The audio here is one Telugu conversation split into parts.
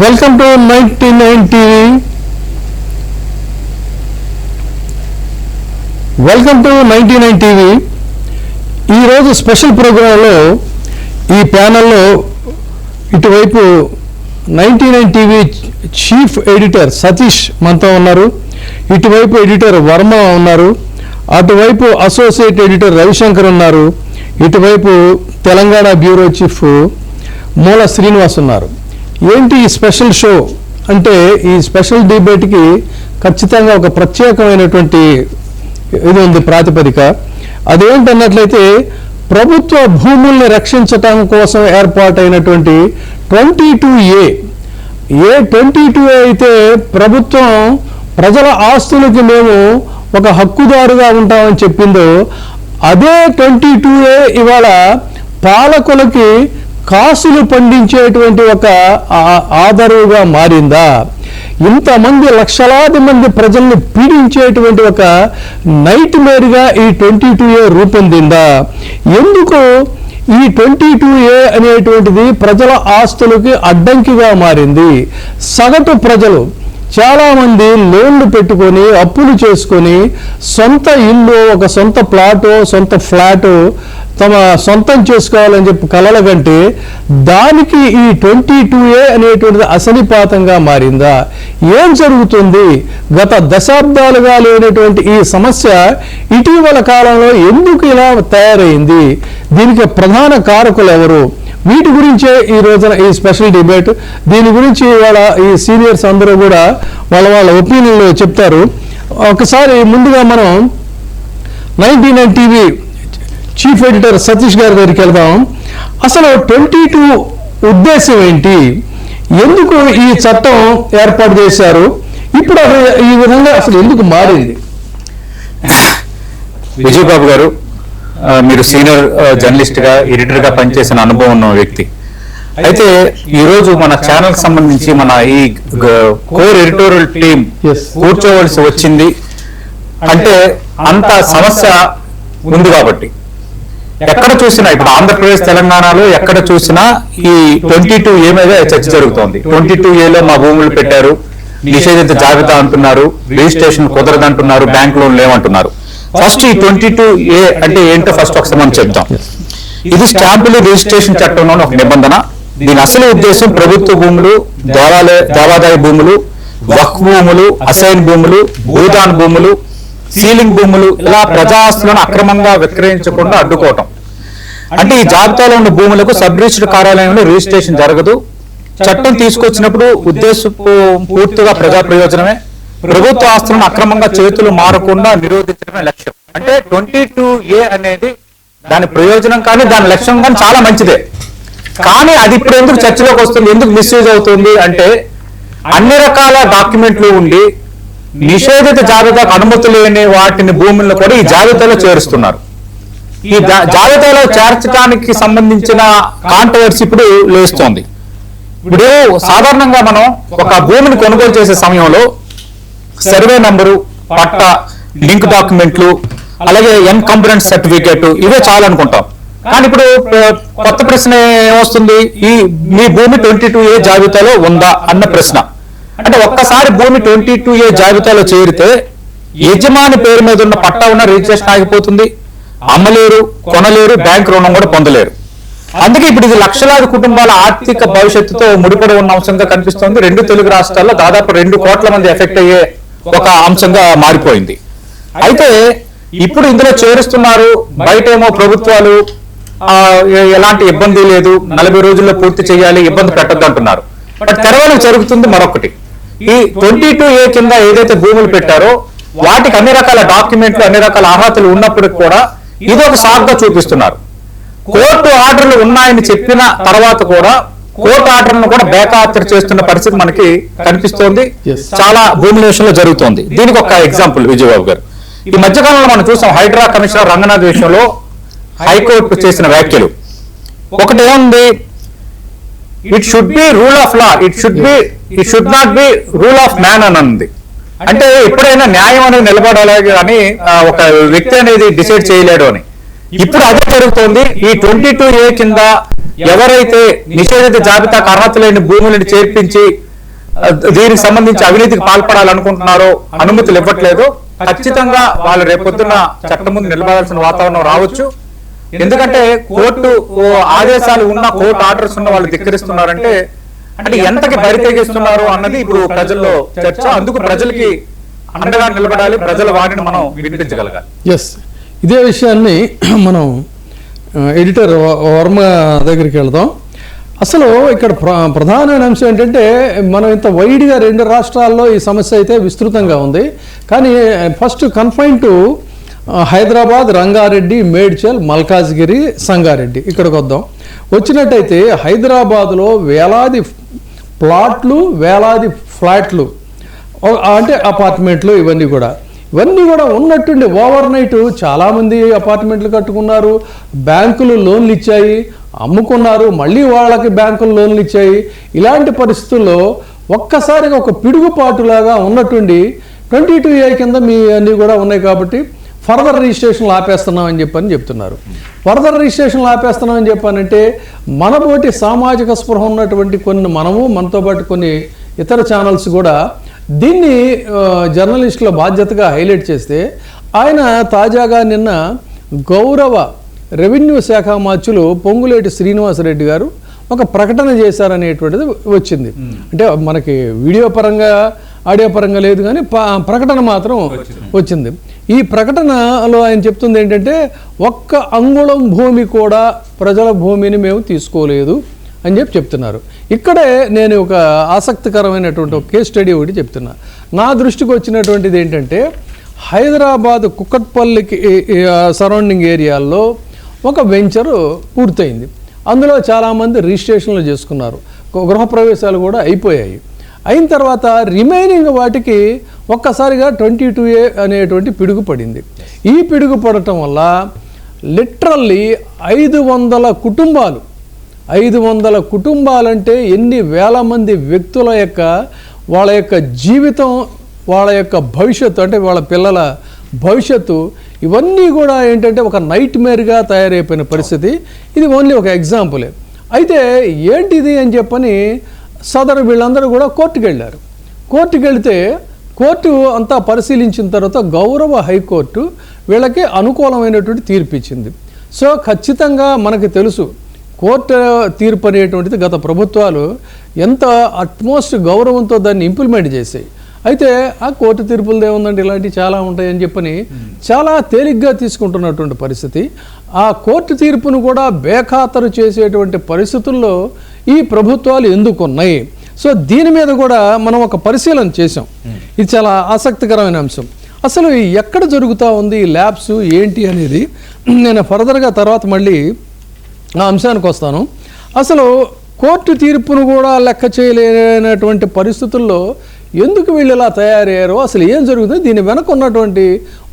Welcome to 99 TV. Welcome to 99 TV. ఈరోజు స్పెషల్ ప్రోగ్రాంలో ఈ ప్యానల్లో ఇటువైపు 99 టీవీ చీఫ్ ఎడిటర్ సతీష్ మనతో ఉన్నారు, ఇటువైపు ఎడిటర్ వర్మ ఉన్నారు, అటువైపు అసోసియేట్ ఎడిటర్ రవిశంకర్ ఉన్నారు, ఇటువైపు తెలంగాణ బ్యూరో చీఫ్ మూల శ్రీనివాస్ ఉన్నారు. ఏంటి ఈ స్పెషల్ షో అంటే, ఈ స్పెషల్ డిబేట్కి ఖచ్చితంగా ఒక ప్రత్యేకమైనటువంటి ఇది ఉంది ప్రాతిపదిక. అదేంటన్నట్లయితే ప్రభుత్వ భూముల్ని రక్షించటం కోసం ఏర్పాటైనటువంటి 22A. 22A అయితే ప్రభుత్వం ప్రజల ఆస్తులకి మేము ఒక హక్కుదారుగా ఉంటామని చెప్పిందో, అదే 22A ఇవాళ పాలకులకి కాసులు పండించేటువంటి ఒక ఆధారుగా మారిందా? ఇంతమంది లక్షలాది మంది ప్రజల్ని పీడించేటువంటి ఒక నైట్ మేర్గా ఈ 22A రూపొందిందా? ఎందుకు ఈ 22A అనేటువంటిది ప్రజల ఆస్తులకి అడ్డంకిగా మారింది? సగటు ప్రజలు చాలామంది లోన్లు పెట్టుకొని అప్పులు చేసుకొని సొంత ఇల్లు, ఒక సొంత ప్లాటు, సొంత ఫ్లాటు తమ సొంతం చేసుకోవాలని చెప్పి కలల కంటే దానికి ఈ 22A అనేటువంటిది అసనిపాతంగా మారిందా? ఏం జరుగుతుంది? గత దశాబ్దాలుగా లేనటువంటి ఈ సమస్య ఇటీవల కాలంలో ఎందుకు ఇలా తయారైంది? దీనికి ప్రధాన కారకులు ఎవరు? వీటి గురించే ఈ రోజున ఈ స్పెషల్ డిబేట్. దీని గురించి వాళ్ళ ఈ సీనియర్స్ అందరూ కూడా వాళ్ళ ఒపీనియన్లు చెప్తారు. ఒకసారి ముందుగా మనం 99 టీవీ చీఫ్ ఎడిటర్ సతీష్ గారి దగ్గరికి వెళ్దాం. అసలు 22 ఉద్దేశం ఏంటి? ఎందుకు ఈ చట్టం ఏర్పాటు చేశారు? ఇప్పుడు ఈ విధంగా అసలు ఎందుకు మారింది? విజయబాబు గారు, మీరు సీనియర్ జర్నలిస్ట్ గా, ఎడిటర్ గా పనిచేసిన అనుభవం ఉన్న వ్యక్తి. అయితే ఈ రోజు మన ఛానల్ సంబంధించి మన ఈ కోర్ ఎడిటోరియల్ టీం కూర్చోవలసి వచ్చింది అంటే అంత సమస్య ఉంది కాబట్టి. ఎక్కడ చూసినా ఇప్పుడు ఆంధ్రప్రదేశ్, తెలంగాణలో ఎక్కడ చూసినా ఈ 22A మీద చర్చ జరుగుతోంది. 22Aలో మా భూములు పెట్టారు, నిషేధిత జాబితా అంటున్నారు, రిజిస్ట్రేషన్ కుదరదంటున్నారు, బ్యాంక్ లోన్ లేవంటున్నారు. ఫస్ట్ ఈ 22A అంటే ఏంటో ఫస్ట్ ఒకసారి మనం చెప్తాం. ఇది స్టాంపులు రిజిస్ట్రేషన్ చట్టంలోని ఒక నిబంధన. దీని అసలు ఉద్దేశం ప్రభుత్వ భూములు, దేవాదాయ భూములు, వక్ఫ్ భూములు, అసైన్ భూములు, భూదాన్ భూములు, సీలింగ్ భూములు, ఇలా ప్రజా ఆస్తులను అక్రమంగా విక్రయించకుండా అడ్డుకోవటం. అంటే ఈ జాబితాలో ఉన్న భూములకు సబ్ రిజిస్టర్ కార్యాలయంలో రిజిస్ట్రేషన్ జరగదు. చట్టం తీసుకొచ్చినప్పుడు ఉద్దేశం పూర్తిగా ప్రజా ప్రయోజనమే. ప్రభుత్వ ఆస్తులను అక్రమంగా చేతులు మారకుండా నిరోధించడమే లక్ష్యం. అంటే 22A అనేది దాని ప్రయోజనం కానీ దాని లక్ష్యం కానీ చాలా మంచిదే. కానీ అది ఇప్పుడు ఎందుకు చర్చలోకి వస్తుంది, ఎందుకు మిస్యూజ్ అవుతుంది అంటే, అన్ని రకాల డాక్యుమెంట్లు ఉండి నిషేధిత జాబితాకు అనుమతి లేని వాటిని భూములను కూడా ఈ జాబితాలో చేరుస్తున్నారు. ఈ జాబితాలో చేర్చడానికి సంబంధించిన కాంట్రవర్సీ ఇప్పుడు లేస్తోంది. ఇప్పుడు సాధారణంగా మనం ఒక భూమిని కొనుగోలు చేసే సమయంలో సర్వే నంబరు, పట్ట, లింక్ డాక్యుమెంట్లు, అలాగే ఎన్కంబరెన్స్ సర్టిఫికేట్ ఇవే చాలు అనుకుంటాం. కానీ ఇప్పుడు కొత్త ప్రశ్న ఏమొస్తుంది, మీ భూమి 22A జాబితాలో ఉందా అన్న ప్రశ్న. అంటే ఒక్కసారి భూమి 22A జాబితాలో చేరితే యజమాని పేరు మీద ఉన్న పట్టా ఉన్న రిజిస్ట్రేషన్ ఆగిపోతుంది, అమ్మలేరు, కొనలేరు, బ్యాంక్ రుణం కూడా పొందలేరు. అందుకే ఇప్పుడు ఇది లక్షలాది కుటుంబాల ఆర్థిక భవిష్యత్తుతో ముడిపడి ఉన్న అంశంగా కనిపిస్తోంది. 2 తెలుగు రాష్ట్రాల్లో దాదాపు 2 కోట్ల మంది ఎఫెక్ట్ అయ్యే ఒక అంశంగా మారిపోయింది. అయితే ఇప్పుడు ఇందులో చేరుస్తున్నారు. బయటేమో ప్రభుత్వాలు ఎలాంటి ఇబ్బంది లేదు, 40 రోజుల్లో పూర్తి చేయాలి, ఇబ్బంది పెట్టద్దు అంటున్నారు. బట్ తెరవడం జరుగుతుంది మరొకటి. ఈ 22A కింద ఏదైతే భూములు పెట్టారో వాటికి అన్ని రకాల డాక్యుమెంట్లు, అన్ని రకాల అర్హతలు ఉన్నప్పటికీ కూడా ఇది ఒక సాగ్గా చూపిస్తున్నారు. కోర్టు ఆర్డర్లు ఉన్నాయని చెప్పిన తర్వాత కూడా కోర్టు ఆర్డర్లను కూడా బేఖాతరు చేస్తున్న పరిస్థితి మనకి కనిపిస్తోంది. చాలా భూముల విషయంలో జరుగుతోంది. దీనికి ఒక ఎగ్జాంపుల్ విజయబాబు గారు, ఈ మధ్యకాలంలో మనం చూసాం హైడ్రా కమిషనర్ రంగనాథ్ విషయంలో హైకోర్టు చేసిన వ్యాఖ్యలు. ఒకటి ఏముంది, it should be rule of law, it should not be rule of man అని ఉంది. అంటే ఎప్పుడైనా న్యాయం అనేది నిలబడాలి కానీ ఒక వ్యక్తి అనేది డిసైడ్ చేయలేడు అని. ఇప్పుడు అదే జరుగుతోంది. ఈ 22A కింద ఎవరైతే నిషేధిత జాబితాకు అర్హత లేని భూములను చేర్పించి దీనికి సంబంధించి అవినీతికి పాల్పడాలనుకుంటున్నారో అనుమతులు ఇవ్వట్లేదు, ఖచ్చితంగా వాళ్ళు రేపొద్దున చట్టం ముందు నిలబడాల్సిన వాతావరణం రావచ్చు. ఎందుకంటే కోర్టు ఆదేశాలు ఉన్న, కోర్టు ఆర్డర్స్ ఉన్న వాళ్ళు ధిక్కరిస్తున్నారంటే అంటే ఎంతకి బరితెగిస్తున్నారు అన్నది ఇప్పుడు ప్రజల్లో చర్చ. అందుకు ప్రజలకి అండగా నిలబడాలి, ప్రజల వాటిని మనం వినిపించగలగాలి. ఎస్, ఇదే విషయాన్ని మనం ఎడిటర్ వర్మ దగ్గరికి వెళ్దాం. అసలు ఇక్కడ ప్రధానమైన అంశం ఏంటంటే మనం ఇంత వైడ్గా 2 రాష్ట్రాల్లో ఈ సమస్య అయితే విస్తృతంగా ఉంది. కానీ first confine to Hyderabad, Rangareddy, Medchal, Malkajgiri, Sangareddy ఇక్కడికి వద్దాం. వచ్చినట్టయితే హైదరాబాద్లో వేలాది ప్లాట్లు, వేలాది ఫ్లాట్లు, అంటే అపార్ట్మెంట్లు, ఇవన్నీ కూడా ఉన్నట్టుండి ఓవర్ నైట్ చాలామంది అపార్ట్మెంట్లు కట్టుకున్నారు, బ్యాంకులు లోన్లు ఇచ్చాయి, అమ్ముకున్నారు, మళ్ళీ వాళ్ళకి బ్యాంకులు లోన్లు ఇచ్చాయి. ఇలాంటి పరిస్థితుల్లో ఒక్కసారిగా ఒక పిడుగుపాటులాగా ఉన్నట్టుండి 22A కింద మీ అన్నీ కూడా ఉన్నాయి కాబట్టి ఫర్దర్ రిజిస్ట్రేషన్లు ఆపేస్తున్నామని చెప్తున్నారు. ఫర్దర్ రిజిస్ట్రేషన్లు ఆపేస్తున్నామని చెప్పానంటే మనతోటి సామాజిక స్పృహ ఉన్నటువంటి మనతో పాటు కొన్ని ఇతర ఛానల్స్ కూడా దీన్ని జర్నలిస్టుల బాధ్యతగా హైలైట్ చేస్తే, ఆయన తాజాగా నిన్న గౌరవ రెవెన్యూ శాఖ మార్చులు పొంగులేటి శ్రీనివాసరెడ్డి గారు ఒక ప్రకటన చేశారనేటువంటిది వచ్చింది. అంటే మనకి వీడియో పరంగా, ఆడియో పరంగా లేదు, కానీ ప్రకటన మాత్రం వచ్చింది. ఈ ప్రకటనలో ఆయన చెప్తుంది ఏంటంటే, ఒక్క అంగుళం భూమి కూడా ప్రజల భూమిని మేము తీసుకోలేదు అని చెప్తున్నారు. ఇక్కడే నేను ఒక ఆసక్తికరమైనటువంటి ఒక కేస్ స్టడీ ఒకటి చెప్తున్నా. నా దృష్టికి వచ్చినటువంటిది ఏంటంటే, హైదరాబాద్ కుకట్పల్లికి సరౌండింగ్ ఏరియాల్లో ఒక వెంచరు పూర్తయింది. అందులో చాలామంది రిజిస్ట్రేషన్లు చేసుకున్నారు, గృహప్రవేశాలు కూడా అయిపోయాయి. అయిన తర్వాత రిమైనింగ్ వాటికి ఒక్కసారిగా 22A అనేటువంటి పిడుగు పడింది. ఈ పిడుగు పడటం వల్ల లిటరల్లీ 500 కుటుంబాలు, 500 కుటుంబాలంటే ఎన్ని వేల మంది వ్యక్తుల యొక్క వాళ్ళ యొక్క జీవితం, వాళ్ళ యొక్క భవిష్యత్తు, అంటే వాళ్ళ పిల్లల భవిష్యత్తు, ఇవన్నీ కూడా ఏంటంటే ఒక నైట్ మేర్గా తయారైపోయిన పరిస్థితి. ఇది ఓన్లీ ఒక ఎగ్జాంపులే. అయితే ఏంటిది అని చెప్పని సదరు వీళ్ళందరూ కూడా కోర్టుకు వెళ్ళారు. కోర్టుకు వెళితే కోర్టు అంతా పరిశీలించిన తర్వాత గౌరవ హైకోర్టు వీళ్ళకి అనుకూలమైనటువంటి తీర్పు ఇచ్చింది. సో ఖచ్చితంగా మనకి తెలుసు కోర్టు తీర్పు అనేటువంటిది గత ప్రభుత్వాలు ఎంత అట్మోస్ట్ గౌరవంతో దాన్ని ఇంప్లిమెంట్ చేసాయి. అయితే ఆ కోర్టు తీర్పులదే ఉందండి, ఇలాంటివి చాలా ఉంటాయని చెప్పని చాలా తేలిగ్గా తీసుకుంటున్నటువంటి పరిస్థితి. ఆ కోర్టు తీర్పును కూడా బేఖాతరు చేసేటువంటి పరిస్థితుల్లో ఈ ప్రభుత్వాలు ఎందుకున్నాయి? సో దీని మీద కూడా మనం ఒక పరిశీలన చేసాం. ఇది చాలా ఆసక్తికరమైన అంశం. అసలు ఎక్కడ జరుగుతూ ఉంది ఈ ల్యాబ్స్ ఏంటి అనేది నేను ఫర్దర్గా తర్వాత మళ్ళీ ఆ అంశానికి వస్తాను. అసలు కోర్టు తీర్పును కూడా లెక్క చేయలేనటువంటి పరిస్థితుల్లో ఎందుకు వీళ్ళు ఇలా తయారయ్యారో, అసలు ఏం జరుగుతుంది, దీని వెనక ఉన్నటువంటి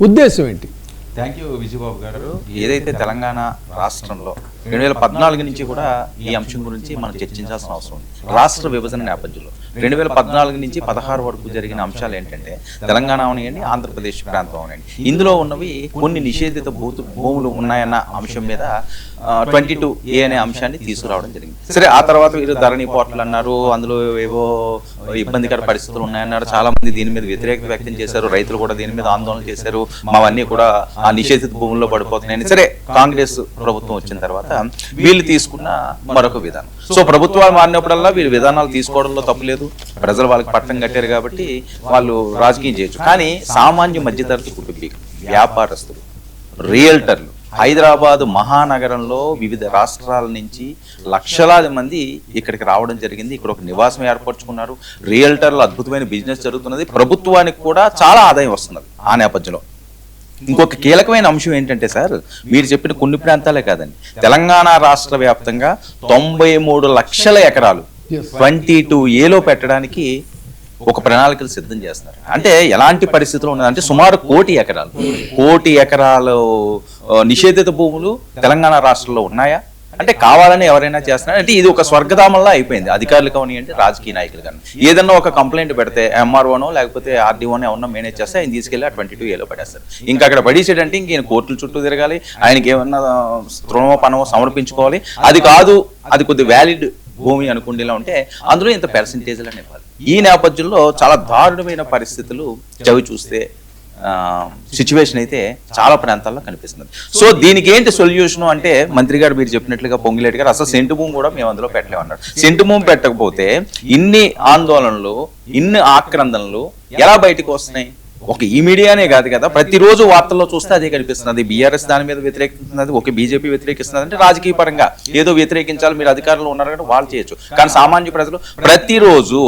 ఉద్దేశం ఏంటి? థ్యాంక్ యూ విజయబాబు గారు. ఏదైతే తెలంగాణ రాష్ట్రంలో 2014 నుంచి కూడా ఈ అంశం గురించి మనం చర్చించాల్సిన అవసరం ఉంది. రాష్ట్ర విభజన నేపథ్యంలో 2014 నుంచి 16 వరకు జరిగిన అంశాలు ఏంటంటే, తెలంగాణ అవనియండి, ఆంధ్రప్రదేశ్ ప్రాంతం అవనియండి, ఇందులో ఉన్నవి కొన్ని నిషేధిత భూములు ఉన్నాయన్న అంశం మీద 22A అనే అంశాన్ని తీసుకురావడం జరిగింది. సరే, ఆ తర్వాత వీరు ధరణి పోర్టల్ అన్నారు, అందులో ఏవో ఇబ్బందికర పరిస్థితులు ఉన్నాయన్నారు, చాలా మంది దీని మీద వ్యతిరేకత వ్యక్తం చేశారు, రైతులు కూడా దీని మీద ఆందోళన చేశారు, మావన్నీ కూడా ఆ నిషేధిత భూముల్లో పడిపోతున్నాయని. సరే, కాంగ్రెస్ ప్రభుత్వం వచ్చిన తర్వాత వీళ్ళు తీసుకున్న మరొక విధానం. సో ప్రభుత్వాలు మారినప్పుడల్లా వీళ్ళు విధానాలు తీసుకోవడంలో తప్పు లేదు, ప్రజలు వాళ్ళకి పట్టం కట్టారు కాబట్టి వాళ్ళు రాజకీయం చేయొచ్చు. కానీ సామాన్య మధ్యతరగతి కుటుంబీకులు, వ్యాపారస్తులు, రియల్టర్లు, హైదరాబాద్ మహానగరంలో వివిధ రాష్ట్రాల నుంచి లక్షలాది మంది ఇక్కడికి రావడం జరిగింది. ఇక్కడ ఒక నివాసం ఏర్పరచుకున్నారు. రియల్టర్లు అద్భుతమైన బిజినెస్ జరుగుతున్నది, ప్రభుత్వానికి కూడా చాలా ఆదాయం వస్తున్నది. ఆ నేపథ్యంలో ఇంకొక కీలకమైన అంశం ఏంటంటే సార్, మీరు చెప్పిన కొన్ని ప్రాంతాలే కాదండి, తెలంగాణ రాష్ట్ర వ్యాప్తంగా 93 లక్షల ఎకరాలు 22Aలో పెట్టడానికి ఒక ప్రణాళికలు సిద్ధం చేస్తున్నారు. అంటే ఎలాంటి పరిస్థితులు ఉన్నదంటే, సుమారు 1,00,00,000 ఎకరాలు నిషేధిత భూములు తెలంగాణ రాష్ట్రంలో ఉన్నాయా అంటే కావాలని ఎవరైనా చేస్తున్నారు. అంటే ఇది ఒక స్వర్గధామంలా అయిపోయింది. అధికారులు కానివ్వండి, రాజకీయ నాయకులు కానీ ఏదన్నా ఒక కంప్లైంట్ పెడితే ఎంఆర్ఓనో లేకపోతే ఆర్డీఓనో ఎవరన్నా మేనేజ్ చేస్తే ఆయన తీసుకెళ్ళి 22Aలో పడేస్తారు. ఇంకా అక్కడ పడేసేటంటే ఇంక కోర్టుల చుట్టూ తిరగాలి, ఆయనకి ఏమన్నా తృణమోపనమో సమర్పించుకోవాలి. అది కాదు, అది కొద్ది వ్యాలిడ్ భూమి అనుకుంటేలా ఉంటే అందులో ఇంత పర్సంటేజ్లు అని ఇవ్వాలి. ఈ నేపథ్యంలో చాలా దారుణమైన పరిస్థితులు చవి చూస్తే సిచ్యువేషన్ అయితే చాలా ప్రాంతాల్లో కనిపిస్తుంది. సో దీనికి ఏంటి సొల్యూషన్ అంటే మంత్రి గారు మీరు చెప్పినట్లుగా పొంగిలేటి గారు అసలు సెంటు భూమి కూడా మేము అందులో పెట్టలేమన్నారు. సెంటు భూమి పెట్టకపోతే ఇన్ని ఆందోళనలు, ఇన్ని ఆక్రందనలు ఎలా బయటకు వస్తున్నాయి? ఒక ఈ మీడియానే కాదు కదా, ప్రతిరోజు వార్తల్లో చూస్తే అదే కనిపిస్తున్నది. బీఆర్ఎస్ దాని మీద వ్యతిరేకిస్తున్నది, ఒక బీజేపీ వ్యతిరేకిస్తున్నది. అంటే రాజకీయ పరంగా ఏదో వ్యతిరేకించాలి, మీరు అధికారంలో ఉన్నారు అంటే వాళ్ళు చేయొచ్చు. కానీ సామాన్య ప్రజలు ప్రతిరోజు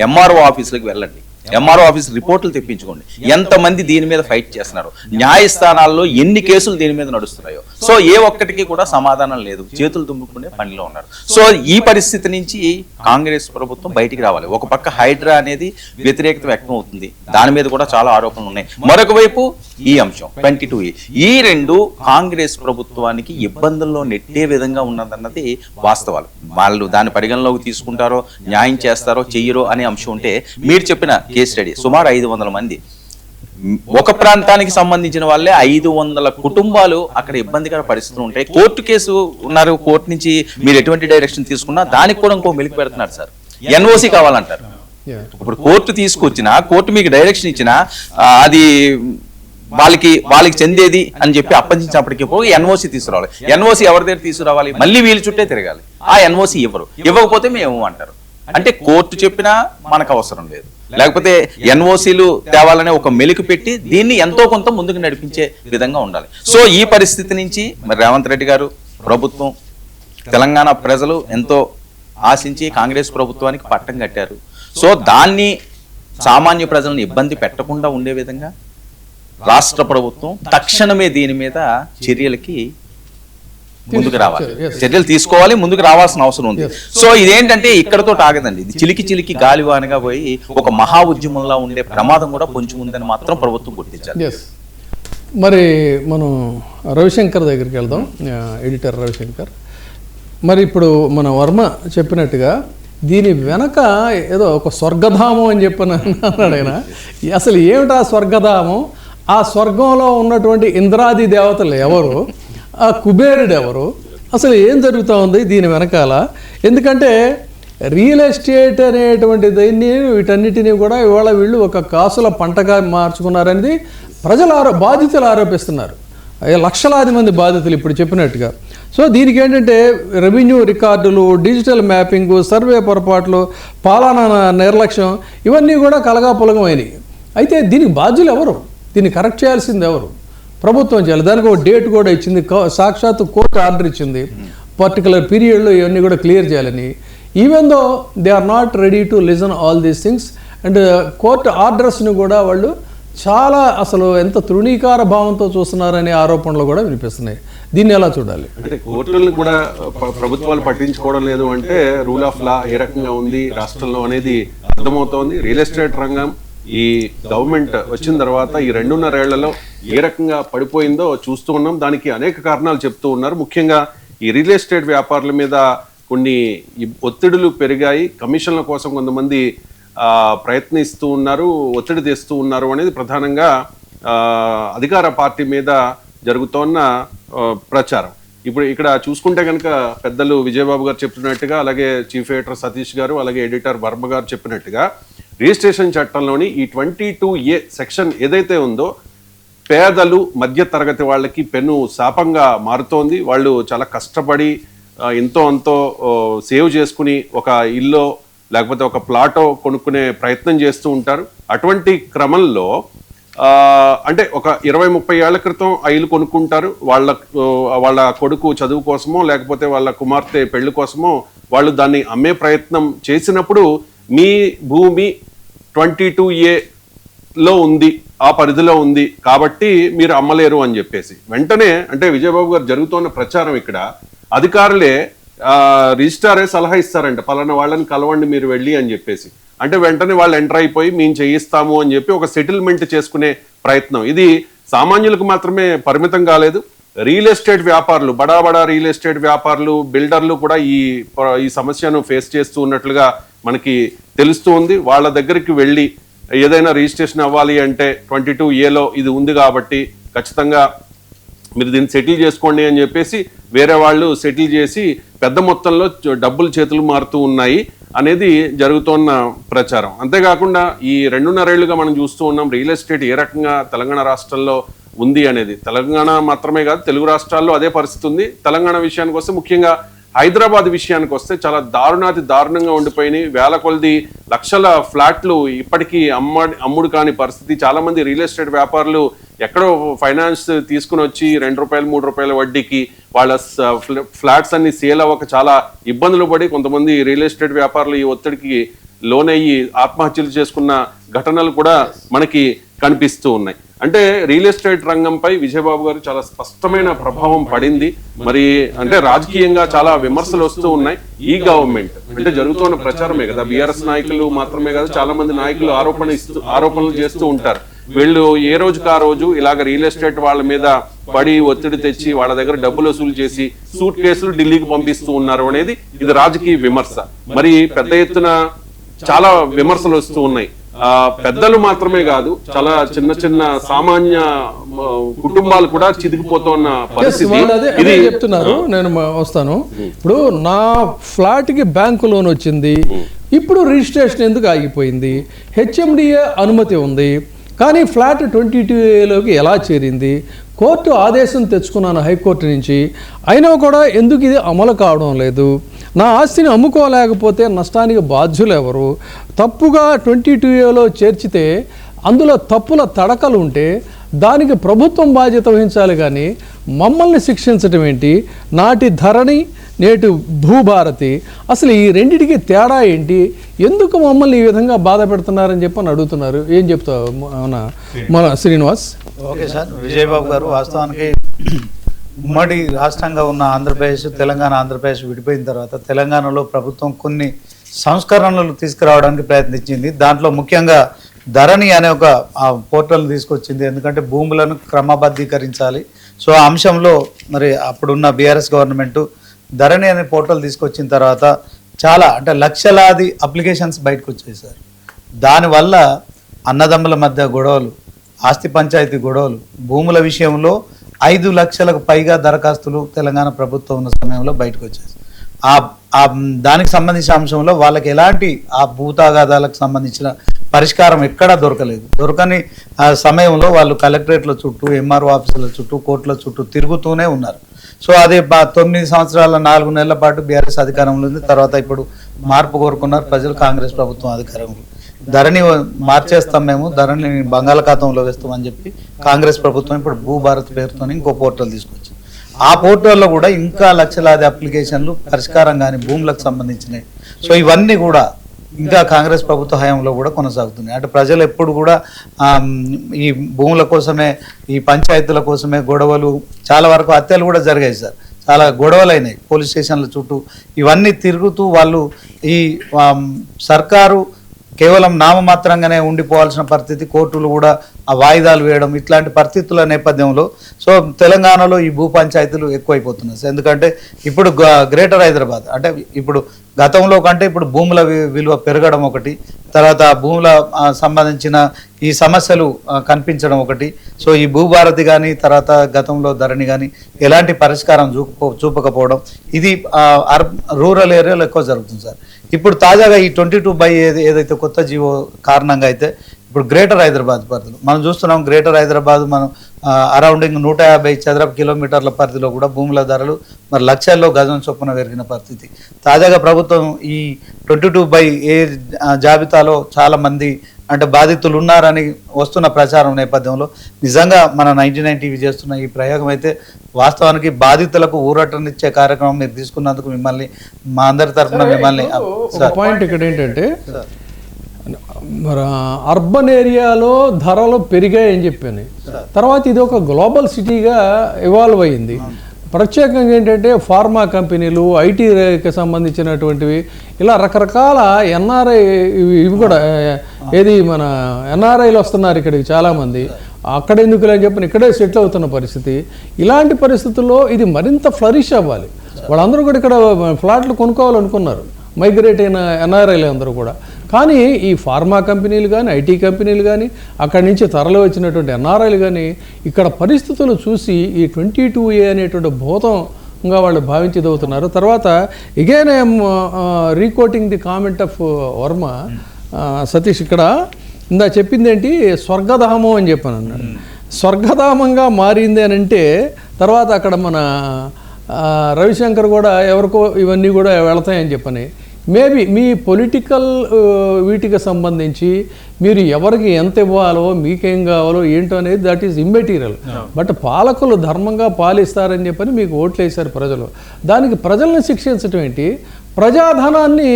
ఎంఆర్ఓ ఆఫీసులకు వెళ్ళండి, ఎంఆర్ఓ ఆఫీస్ రిపోర్టులు తెప్పించుకోండి, ఎంతమంది దీని మీద ఫైట్ చేస్తున్నారు, న్యాయస్థానాల్లో ఎన్ని కేసులు దీని మీద నడుస్తున్నాయో. సో ఏ ఒక్కటికి కూడా సమాధానం లేదు, చేతులు దుమ్ముకునే పనిలో ఉన్నారు. సో ఈ పరిస్థితి నుంచి కాంగ్రెస్ ప్రభుత్వం బయటికి రావాలి. ఒక పక్క హైడ్రా అనేది వ్యతిరేకత వ్యక్తం అవుతుంది, దాని మీద కూడా చాలా ఆరోపణలు ఉన్నాయి. మరొక వైపు ఈ అంశం 22A, ఈ రెండు కాంగ్రెస్ ప్రభుత్వానికి ఇబ్బందుల్లో నెట్టే విధంగా ఉన్నదన్నది వాస్తవాలు. వాళ్ళు దాని పరిగణలోకి తీసుకుంటారో, న్యాయం చేస్తారో చెయ్యరో అనే అంశం ఉంటే, మీరు చెప్పిన కేస్ స్టడీ సుమారు 500 మంది, ఒక ప్రాంతానికి సంబంధించిన వాళ్ళే 500 కుటుంబాలు అక్కడ ఇబ్బందికర పరిస్థితులు ఉంటాయి. కోర్టు కేసు ఉన్నారు, కోర్టు నుంచి మీరు ఎటువంటి డైరెక్షన్ తీసుకున్నా దానికి కూడా ఇంకో మెలికి పెడుతున్నారు సార్. ఎన్ఓసి కావాలంటారు. ఇప్పుడు కోర్టు తీసుకొచ్చినా, కోర్టు మీకు డైరెక్షన్ ఇచ్చినా అది వాళ్ళకి చెందేది అని చెప్పి అప్పగించినప్పటికీ ఎన్ఓసి తీసుకురావాలి. ఎన్ఓసి ఎవరి దగ్గర తీసుకురావాలి? మళ్ళీ వీళ్ళు చుట్టే తిరగాలి. ఆ ఎన్ఓసి ఇవ్వకపోతే మేము అంటారు. అంటే కోర్టు చెప్పినా మనకు అవసరం లేదు, లేకపోతే ఎన్ఓసీలు తేవాలనే ఒక మెలికి పెట్టి దీన్ని ఎంతో కొంత ముందుకు నడిపించే విధంగా ఉండాలి. సో ఈ పరిస్థితి నుంచి మరి రేవంత్ రెడ్డి గారు, ప్రభుత్వం, తెలంగాణ ప్రజలు ఎంతో ఆశించి కాంగ్రెస్ ప్రభుత్వానికి పట్టం కట్టారు. సో దాన్ని సామాన్య ప్రజలను ఇబ్బంది పెట్టకుండా ఉండే విధంగా రాష్ట్ర ప్రభుత్వం తక్షణమే దీని మీద చర్యలకి ముందుకు రావాలి, చర్యలు తీసుకోవాలి, ముందుకు రావాల్సిన అవసరం ఉంది. సో ఇదేంటంటే ఇక్కడతో ఆగదండి, ఇది చిలికి చిలికి గాలివానగా పోయి ఒక మహా ఉద్యమంలా ఉండే ప్రమాదం కూడా పొంచి ఉందని మాత్రం ప్రభుత్వం గుర్తించాలి. మరి మనం రవిశంకర్ దగ్గరికి వెళ్దాం, ఎడిటర్ రవిశంకర్. మరి ఇప్పుడు మన వర్మ చెప్పినట్టుగా దీని వెనక ఏదో ఒక స్వర్గధామం అని చెప్పని అన్నాడు ఆయన. అసలు ఏమిటా స్వర్గధామం? ఆ స్వర్గంలో ఉన్నటువంటి ఇంద్రాది దేవతలు ఎవరు? ఆ కుబేరుడు ఎవరు? అసలు ఏం జరుగుతూ ఉంది దీని వెనకాల? ఎందుకంటే రియల్ ఎస్టేట్ అనేటువంటి దీన్ని, వీటన్నిటినీ కూడా ఇవాళ వీళ్ళు ఒక కాసుల పంటగా మార్చుకున్నారనేది బాధితులు ఆరోపిస్తున్నారు. లక్షలాది మంది బాధితులు ఇప్పుడు చెప్పినట్టుగా. సో దీనికి ఏంటంటే రెవెన్యూ రికార్డులు, డిజిటల్ మ్యాపింగు, సర్వే పొరపాట్లు, పాలనా నిర్లక్ష్యం, ఇవన్నీ కూడా కలగాపులగమైనవి. అయితే దీనికి బాధ్యులు ఎవరు? దీన్ని కరెక్ట్ చేయాల్సింది ఎవరు? ప్రభుత్వం చేయాలి. దానికి ఒక డేట్ కూడా ఇచ్చింది, సాక్షాత్తు కోర్టు ఆర్డర్ ఇచ్చింది, పర్టికులర్ పీరియడ్లో ఇవన్నీ కూడా క్లియర్ చేయాలని. Even though they are not ready to listen all these things. And court ఆర్డర్స్ని కూడా వాళ్ళు చాలా అసలు ఎంత తృణీకార భావంతో చూస్తున్నారనే ఆరోపణలు కూడా వినిపిస్తున్నాయి. దీన్ని ఎలా చూడాలి? అంటే కోర్టులను కూడా ప్రభుత్వాలు పట్టించుకోవడం లేదు అంటే రూల్ ఆఫ్ లా ఏ రకంగా ఉంది రాష్ట్రంలో అనేది అర్థమవుతోంది. రియల్ ఎస్టేట్ రంగం ఈ గవర్నమెంట్ వచ్చిన తర్వాత ఈ 2.5 ఏళ్లలో ఏ రకంగా పడిపోయిందో చూస్తూ ఉన్నాం. దానికి అనేక కారణాలు చెప్తూ ఉన్నారు. ముఖ్యంగా ఈ రియల్ ఎస్టేట్ వ్యాపారుల మీద కొన్ని ఒత్తిడులు పెరిగాయి, కమిషన్ల కోసం కొంతమంది ప్రయత్నిస్తూ ఉన్నారు, ఒత్తిడి తెస్తూ ఉన్నారు అనేది ప్రధానంగా అధికార పార్టీ మీద జరుగుతోన్న ప్రచారం. ఇప్పుడు ఇక్కడ చూసుకుంటే కనుక పెద్దలు విజయబాబు గారు చెప్పినట్టుగా, అలాగే చీఫ్ ఎడిటర్ సతీష్ గారు, అలాగే ఎడిటర్ వర్మ గారు చెప్పినట్టుగా రిజిస్ట్రేషన్ చట్టంలోని ఈ 22A సెక్షన్ ఏదైతే ఉందో పేదలు, మధ్య తరగతి వాళ్ళకి పెను శాపంగా మారుతోంది. వాళ్ళు చాలా కష్టపడి ఎంతో అంతో సేవ్ చేసుకుని ఒక ఇల్లో లేకపోతే ఒక ప్లాటో కొనుక్కునే ప్రయత్నం చేస్తూ ఉంటారు. అటువంటి క్రమంలో అంటే ఒక 20-30 ఏళ్ల క్రితం ఆ ఇల్లు కొనుక్కుంటారు. వాళ్ళ కొడుకు చదువు కోసమో లేకపోతే వాళ్ళ కుమార్తె పెళ్లి కోసమో వాళ్ళు దాన్ని అమ్మే ప్రయత్నం చేసినప్పుడు మీ భూమి 22A ఉంది, ఆ పరిధిలో ఉంది కాబట్టి మీరు అమ్మలేరు అని చెప్పేసి వెంటనే, అంటే విజయబాబు గారు జరుగుతున్న ప్రచారం ఇక్కడ అధికారులే రిజిస్ట్రారే సలహా ఇస్తారంట, పలానా వాళ్ళని కలవండి మీరు వెళ్ళి అని చెప్పేసి. అంటే వెంటనే వాళ్ళు ఎంటర్ అయిపోయి మేము చేయిస్తాము అని చెప్పి ఒక సెటిల్మెంట్ చేసుకునే ప్రయత్నం. ఇది సామాన్యులకు మాత్రమే పరిమితం కాలేదు. రియల్ ఎస్టేట్ వ్యాపారులు, బడా రియల్ ఎస్టేట్ వ్యాపారులు, బిల్డర్లు కూడా ఈ సమస్యను ఫేస్ చేస్తూ ఉన్నట్లుగా మనకి తెలుస్తూ ఉంది. వాళ్ళ దగ్గరికి వెళ్ళి ఏదైనా రిజిస్ట్రేషన్ అవ్వాలి అంటే 22Aలో ఇది ఉంది కాబట్టి ఖచ్చితంగా మీరు దీన్ని సెటిల్ చేసుకోండి అని చెప్పేసి వేరే వాళ్ళు సెటిల్ చేసి పెద్ద మొత్తంలో డబ్బులు చేతులు మారుతూ ఉన్నాయి. అనేది జరుగుతున్న ప్రచారం. అంతేకాకుండా ఈ 2.5 ఏళ్లుగా మనం చూస్తూ ఉన్నాం రియల్ ఎస్టేట్ ఏ రకంగా తెలంగాణ రాష్ట్రంలో ఉంది అనేది. తెలంగాణ మాత్రమే కాదు, తెలుగు రాష్ట్రాల్లో అదే పరిస్థితి ఉంది. తెలంగాణ విషయానికి వస్తే, ముఖ్యంగా హైదరాబాద్ విషయానికి వస్తే చాలా దారుణంగా ఉండిపోయినాయి. వేల కొలది లక్షల ఫ్లాట్లు ఇప్పటికీ అమ్ముడు కాని పరిస్థితి. చాలా మంది రియల్ ఎస్టేట్ వ్యాపారులు ఎక్కడో ఫైనాన్స్ తీసుకుని వచ్చి ₹2, ₹3 వడ్డీకి వాళ్ళ ఫ్లాట్స్ అన్ని సేల్ అవ్వక చాలా ఇబ్బందులు పడి కొంతమంది రియల్ ఎస్టేట్ వ్యాపారులు ఈ ఒత్తిడికి లోనయ్యి ఆత్మహత్యలు చేసుకున్న ఘటనలు కూడా మనకి కనిపిస్తూ ఉన్నాయి. అంటే రియల్ ఎస్టేట్ రంగంపై విజయబాబు గారు చాలా స్పష్టమైన ప్రభావం పడింది. మరి అంటే రాజకీయంగా చాలా విమర్శలు వస్తూ ఉన్నాయి. ఈ గవర్నమెంట్ అంటే జరుగుతున్న ప్రచారమే కదా, బీఆర్ఎస్ నాయకులు మాత్రమే కాదు, చాలా మంది నాయకులు ఆరోపణలు చేస్తూ ఉంటారు. వీళ్ళు ఏ రోజుకు ఆ రోజు ఇలాగ రియల్ ఎస్టేట్ వాళ్ళ మీద పడి ఒత్తిడి తెచ్చి వాళ్ళ దగ్గర డబ్బులు వసూలు చేసి సూట్ కేసులు ఢిల్లీకి పంపిస్తూ ఉన్నారు అనేది ఇది రాజకీయ విమర్శ. మరి పెద్ద ఎత్తున చాలా విమర్శలు వస్తూ ఉన్నాయి. పెద్దలు మాత్రమే కాదు, చాలా చిన్న సామాన్య కుటుంబాలు కూడా చితికిపోతున్న పరిస్థితి. ఇది చెప్తున్నారు. నేను వస్తాను. ఇప్పుడు నా ఫ్లాట్ కి బ్యాంకు లోన్ వచ్చింది, ఇప్పుడు రిజిస్ట్రేషన్ ఎందుకు ఆగిపోయింది? హెచ్ఎండిఏ అనుమతి ఉంది, కానీ ఫ్లాట్ 22A ఎలా చేరింది? కోర్టు ఆదేశం తెచ్చుకున్నాను హైకోర్టు నుంచి, అయినా కూడా ఎందుకు ఇది అమలు కావడం లేదు? నా ఆస్తిని అమ్ముకోలేకపోతే నష్టానికి బాధ్యులు ఎవరు? తప్పుగా 22A చేర్చితే అందులో తప్పుల తడకలు ఉంటే దానికి ప్రభుత్వం బాధ్యత వహించాలి, కానీ మమ్మల్ని శిక్షించడం ఏంటి? నాటి ధరణి, నేటి భూభారతి, అసలు ఈ రెండిటికి తేడా ఏంటి? ఎందుకు మమ్మల్ని ఈ విధంగా బాధ పెడుతున్నారని చెప్పని అడుగుతున్నారు. ఏం చెప్తావు మన శ్రీనివాస్? ఓకే సార్, విజయబాబు గారు, వాస్తవానికి ఉమ్మడి రాష్ట్రంగా ఉన్న ఆంధ్రప్రదేశ్, తెలంగాణ, ఆంధ్రప్రదేశ్ విడిపోయిన తర్వాత తెలంగాణలో ప్రభుత్వం కొన్ని సంస్కరణలు తీసుకురావడానికి ప్రయత్నించింది. దాంట్లో ముఖ్యంగా ధరణి అనే ఒక పోర్టల్ తీసుకొచ్చింది. ఎందుకంటే భూములను క్రమబద్ధీకరించాలి. సో ఆ అంశంలో మరి అప్పుడున్న బీఆర్ఎస్ గవర్నమెంట్ ధరణి అనే పోర్టల్ తీసుకొచ్చిన తర్వాత చాలా అంటే లక్షలాది అప్లికేషన్స్ బయటకు వచ్చాయి సార్. దానివల్ల అన్నదమ్ముల మధ్య గొడవలు, ఆస్తి పంచాయతీ గొడవలు, భూముల విషయంలో 5 లక్షలకు పైగా దరఖాస్తులు తెలంగాణ ప్రభుత్వం ఉన్న సమయంలో బయటకు వచ్చాయి. దానికి సంబంధించిన అంశంలో వాళ్ళకి ఎలాంటి ఆ భూతాగాదాలకు సంబంధించిన పరిష్కారం ఎక్కడా దొరకలేదు. దొరకని సమయంలో వాళ్ళు కలెక్టరేట్ల చుట్టూ, ఎంఆర్ఓ ఆఫీసుల చుట్టూ, కోర్టుల చుట్టూ తిరుగుతూనే ఉన్నారు. సో అదే 9 సంవత్సరాల 4 నెలల పాటు బీఆర్ఎస్ అధికారంలో ఉంది. తర్వాత ఇప్పుడు మార్పు కోరుకున్నారు ప్రజలు, కాంగ్రెస్ ప్రభుత్వం అధికారంలో. ధరణి మార్చేస్తాం, మేము ధరణి బంగాళాఖాతంలో వేస్తామని చెప్పి కాంగ్రెస్ ప్రభుత్వం ఇప్పుడు భూభారత్ పేరుతో ఇంకో పోర్టల్ తీసుకొచ్చింది. ఆ పోర్టల్లో కూడా ఇంకా లక్షలాది అప్లికేషన్లు పరిష్కారం కానీ భూములకు సంబంధించినవి. సో ఇవన్నీ కూడా ఇంకా కాంగ్రెస్ ప్రభుత్వ హయాంలో కూడా కొనసాగుతున్నాయి. అంటే ప్రజలు ఎప్పుడు కూడా ఈ భూముల కోసమే, ఈ పంచాయతీల కోసమే గొడవలు, చాలా వరకు హత్యలు కూడా జరిగాయి సార్. చాలా గొడవలు అయినాయి పోలీస్ స్టేషన్ల చుట్టూ. ఇవన్నీ తిరుగుతూ వాళ్ళు ఈ సర్కారు కేవలం నామమాత్రంగానే ఉండిపోవాల్సిన పరిస్థితి, కోర్టులు కూడా ఆ వాయిదాలు వేయడం, ఇట్లాంటి పరిస్థితుల నేపథ్యంలో సో తెలంగాణలో ఈ భూ పంచాయతీలు ఎక్కువైపోతున్నాయి. ఎందుకంటే ఇప్పుడు గ్రేటర్ హైదరాబాద్ అంటే ఇప్పుడు గతంలో కంటే ఇప్పుడు భూముల విలువ పెరగడం ఒకటి, తర్వాత భూముల సంబంధించిన ఈ సమస్యలు కనిపించడం ఒకటి. సో ఈ భూభారతి కానీ తర్వాత గతంలో ధరణి కానీ ఎలాంటి పరిష్కారం చూపకపోవడం, ఇది రూరల్ ఏరియాలో ఎక్కువ జరుగుతుంది సార్. ఇప్పుడు తాజాగా ఈ 22/7 ఏదైతే కొత్త జీవో కారణంగా అయితే ఇప్పుడు గ్రేటర్ హైదరాబాద్ పరిధిలో మనం చూస్తున్నాం. గ్రేటర్ హైదరాబాద్ మనం అరౌండింగ్ 150 చదరపు కిలోమీటర్ల పరిధిలో కూడా భూముల ధరలు మరి లక్షల్లో గజం చొప్పున పెరిగిన పరిస్థితి. తాజాగా ప్రభుత్వం ఈ 22/7 జాబితాలో చాలా మంది అంటే బాధితులు ఉన్నారని వస్తున్న ప్రచారం నేపథ్యంలో నిజంగా మన 99 టీవీ చేస్తున్న ఈ ప్రయోగం అయితే వాస్తవానికి బాధితులకు ఊరటనిచ్చే కార్యక్రమం మీరు తీసుకున్నందుకు మిమ్మల్ని మా అందరి తరఫున మిమ్మల్ని. పాయింట్ ఇక్కడ ఏంటంటే మరి అర్బన్ ఏరియాలో ధరలు పెరిగాయని చెప్పాను. తర్వాత ఇది ఒక గ్లోబల్ సిటీగా ఇవాల్వ్ అయింది. ప్రత్యేకంగా ఏంటంటే ఫార్మా కంపెనీలు, ఐటీకి సంబంధించినటువంటివి, ఇలా రకరకాల ఎన్ఆర్ఐ ఇవి కూడా ఏది మన ఎన్ఆర్ఐలు వస్తున్నారు ఇక్కడికి చాలామంది. అక్కడ ఎందుకు అని చెప్పని ఇక్కడే సెటిల్ అవుతున్న పరిస్థితి. ఇలాంటి పరిస్థితుల్లో ఇది మరింత ఫ్లరిష్ అవ్వాలి. వాళ్ళందరూ కూడా ఇక్కడ ఫ్లాట్లు కొనుక్కోవాలనుకున్నారు, మైగ్రేట్ అయిన ఎన్ఆర్ఐలు అందరూ కూడా. కానీ ఈ ఫార్మా కంపెనీలు కానీ, ఐటీ కంపెనీలు కానీ, అక్కడి నుంచి తరలి వచ్చినటువంటి ఎన్ఆర్ఐలు కానీ ఇక్కడ పరిస్థితులు చూసి ఈ 22A అనేటువంటి భూతం ఇంకా వాళ్ళు భావించి చదువుతున్నారు. తర్వాత again I'm requoting the comment of Varma Satish. ఇక్కడ ఇందా చెప్పింది ఏంటి, స్వర్గధామం అని చెప్పాను అన్నాడు. స్వర్గధామంగా మారింది అని అంటే తర్వాత అక్కడ మన రవిశంకర్ కూడా ఎవరికో ఇవన్నీ కూడా వెళతాయని చెప్పని, మేబీ మీ పొలిటికల్ వీటికి సంబంధించి మీరు ఎవరికి ఎంత ఇవ్వాలో, మీకేం కావాలో ఏంటో అనేది దట్ ఈస్ ఇమ్మెటీరియల్. బట్ పాలకులు ధర్మంగా పాలిస్తారని చెప్పని మీకు ఓట్లు వేశారు ప్రజలు. దానికి ప్రజల్ని శిక్షించడం ఏంటి, ప్రజాధనాన్ని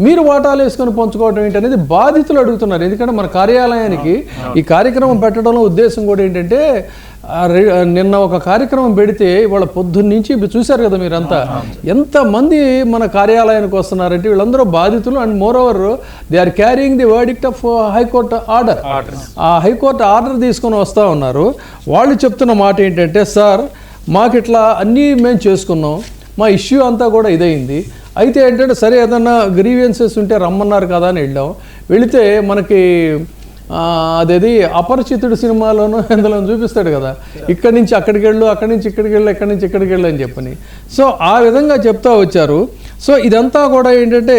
మీరు వాటాలు వేసుకొని పంచుకోవడం ఏంటి అనేది బాధితులు అడుగుతున్నారు. ఎందుకంటే మన కార్యాలయానికి ఈ కార్యక్రమం పెట్టడంలో ఉద్దేశం కూడా ఏంటంటే, నిన్న ఒక కార్యక్రమం పెడితే ఇవాళ పొద్దున్నుంచి చూశారు కదా మీరంతా, ఎంతమంది మన కార్యాలయానికి వస్తున్నారంటే వీళ్ళందరూ బాధితులు. And moreover they are carrying the verdict of high court order. ఆ హైకోర్టు ఆర్డర్ తీసుకొని వస్తూ ఉన్నారు. వాళ్ళు చెప్తున్న మాట ఏంటంటే, సార్ మాకు ఇట్లా అన్నీ మేము చేసుకున్నాం, మా ఇష్యూ అంతా కూడా ఇదైంది, అయితే ఏంటంటే సరే ఏదన్నా గ్రీవియన్సెస్ ఉంటే రమ్మన్నారు కదా అని వెళితే మనకి అదేది అపరిచితుడు సినిమాలోనూ ఎందులో చూపిస్తాడు కదా, ఇక్కడి నుంచి అక్కడికి వెళ్ళు, అక్కడి నుంచి ఇక్కడికి వెళ్ళు, ఎక్కడి నుంచి ఇక్కడికి వెళ్ళు అని చెప్పని. సో ఆ విధంగా చెప్తా వచ్చారు. సో ఇదంతా కూడా ఏంటంటే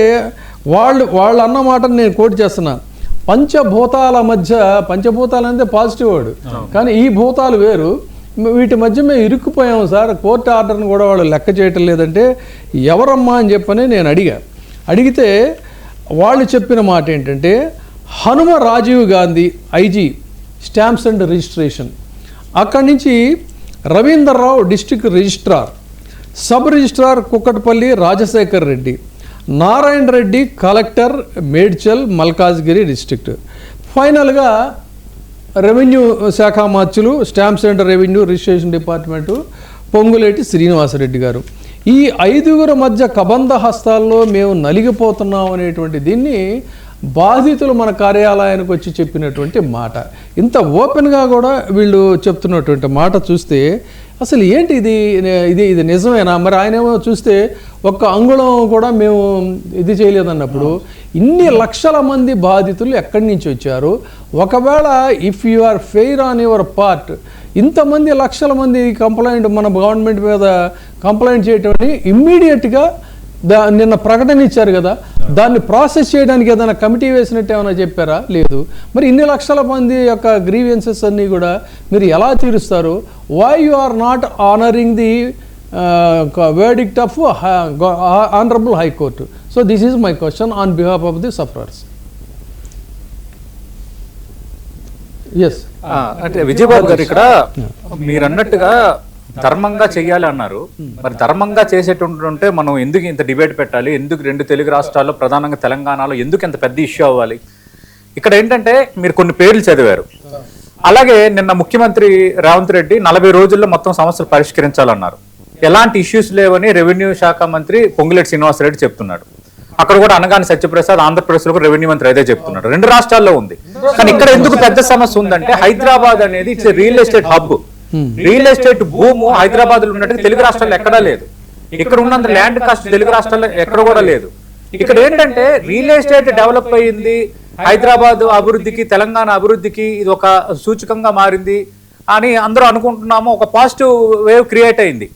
వాళ్ళు అన్న మాటను నేను కోట్ చేస్తున్నా, పంచభూతాల మధ్య, పంచభూతాలు అంటే పాజిటివ్ వర్డ్, కానీ ఈ భూతాలు వేరు, వీటి మధ్య మేము ఇరుక్కుపోయాము సార్, కోర్టు ఆర్డర్ని కూడా వాళ్ళు లెక్క చేయటం లేదంటే ఎవరమ్మా అని చెప్పని నేను అడిగితే వాళ్ళు చెప్పిన మాట ఏంటంటే, Hanuma Rajiv Gandhi IG stamps and registration, అక్కడి నుంచి Ravinder Rao district registrar, sub registrar Kukatpally Rajasekhar Reddy, Narayana Reddy collector Medchal Malkajgiri district, ఫైనల్గా రెవెన్యూ శాఖ మార్చులు stamps and revenue registration department Ponguleti Srinivasa Reddy గారు. ఈ 5గురు మధ్య కబంధ హస్తాల్లో మేము నలిగిపోతున్నాం అనేటువంటి దీన్ని బాధితులు మన కార్యాలయానికి వచ్చి చెప్పినటువంటి మాట. ఇంత ఓపెన్గా కూడా వీళ్ళు చెప్తున్నటువంటి మాట చూస్తే అసలు ఏంటి ఇది ఇది ఇది నిజమేనా? మరి ఆయనేమో చూస్తే ఒక్క అంగుళం కూడా మేము ఇది చేయలేదన్నప్పుడు ఇన్ని లక్షల మంది బాధితులు ఎక్కడి నుంచి వచ్చారు? ఒకవేళ if you are fair on your part, ఇంతమంది లక్షల మంది కంప్లైంట్ మన గవర్నమెంట్ మీద కంప్లైంట్ చేయటం ఇమ్మీడియట్గా నిన్న ప్రకటన ఇచ్చారు కదా, దాన్ని ప్రాసెస్ చేయడానికి ఏదైనా కమిటీ వేసినట్టు ఏమైనా చెప్పారా? లేదు. మరి ఇన్ని లక్షల మంది యొక్క గ్రీవియన్సెస్ అన్నీ కూడా మీరు ఎలా తీరుస్తారు? Why you are not honouring the verdict of Honorable High Court? So this is my question on behalf of the sufferers. Yes. అంటే విజయబాబు గారు, ఇక్కడ మీరు అన్నట్టుగా ధర్మంగా చెయ్యాలి అన్నారు. మరి ధర్మంగా చేసేటుంటే మనం ఎందుకు ఇంత డిబేట్ పెట్టాలి? ఎందుకు 2 తెలుగు రాష్ట్రాల్లో, ప్రధానంగా తెలంగాణలో ఎందుకు ఇంత పెద్ద ఇష్యూ అవ్వాలి? ఇక్కడ ఏంటంటే మీరు కొన్ని పేర్లు చదివారు. అలాగే నిన్న ముఖ్యమంత్రి రేవంత్ రెడ్డి 40 రోజుల్లో మొత్తం సమస్యలు పరిష్కరించాలన్నారు. ఎలాంటి ఇష్యూస్ లేవని రెవెన్యూ శాఖ మంత్రి పొంగులేటి శ్రీనివాసరెడ్డి చెప్తున్నాడు. అక్కడ కూడా అనగాని సత్యప్రసాద్ ఆంధ్రప్రదేశ్లో కూడా రెవెన్యూ మంత్రి అదే చెప్తున్నాడు. 2 రాష్ట్రాల్లో ఉంది. కానీ ఇక్కడ ఎందుకు పెద్ద సమస్య ఉందంటే, హైదరాబాద్ అనేది it's real estate hub. Real estate భూము హైదరాబాద్ లో ఉన్నట్టు తెలుగు రాష్ట్రాల్లో ఎక్కడా లేదు. ఇక్కడ ఉన్నంత ల్యాండ్ కాస్ట్ తెలుగు రాష్ట్రాల్లో ఎక్కడ కూడా లేదు. ఇక్కడ ఏంటంటే రియల్ ఎస్టేట్ డెవలప్ అయ్యింది, హైదరాబాద్ అభివృద్ధికి, తెలంగాణ అభివృద్ధికి ఇది ఒక సూచకంగా మారింది అని అందరూ అనుకుంటున్నాము. ఒక పాజిటివ్ వేవ్ క్రియేట్ అయింది.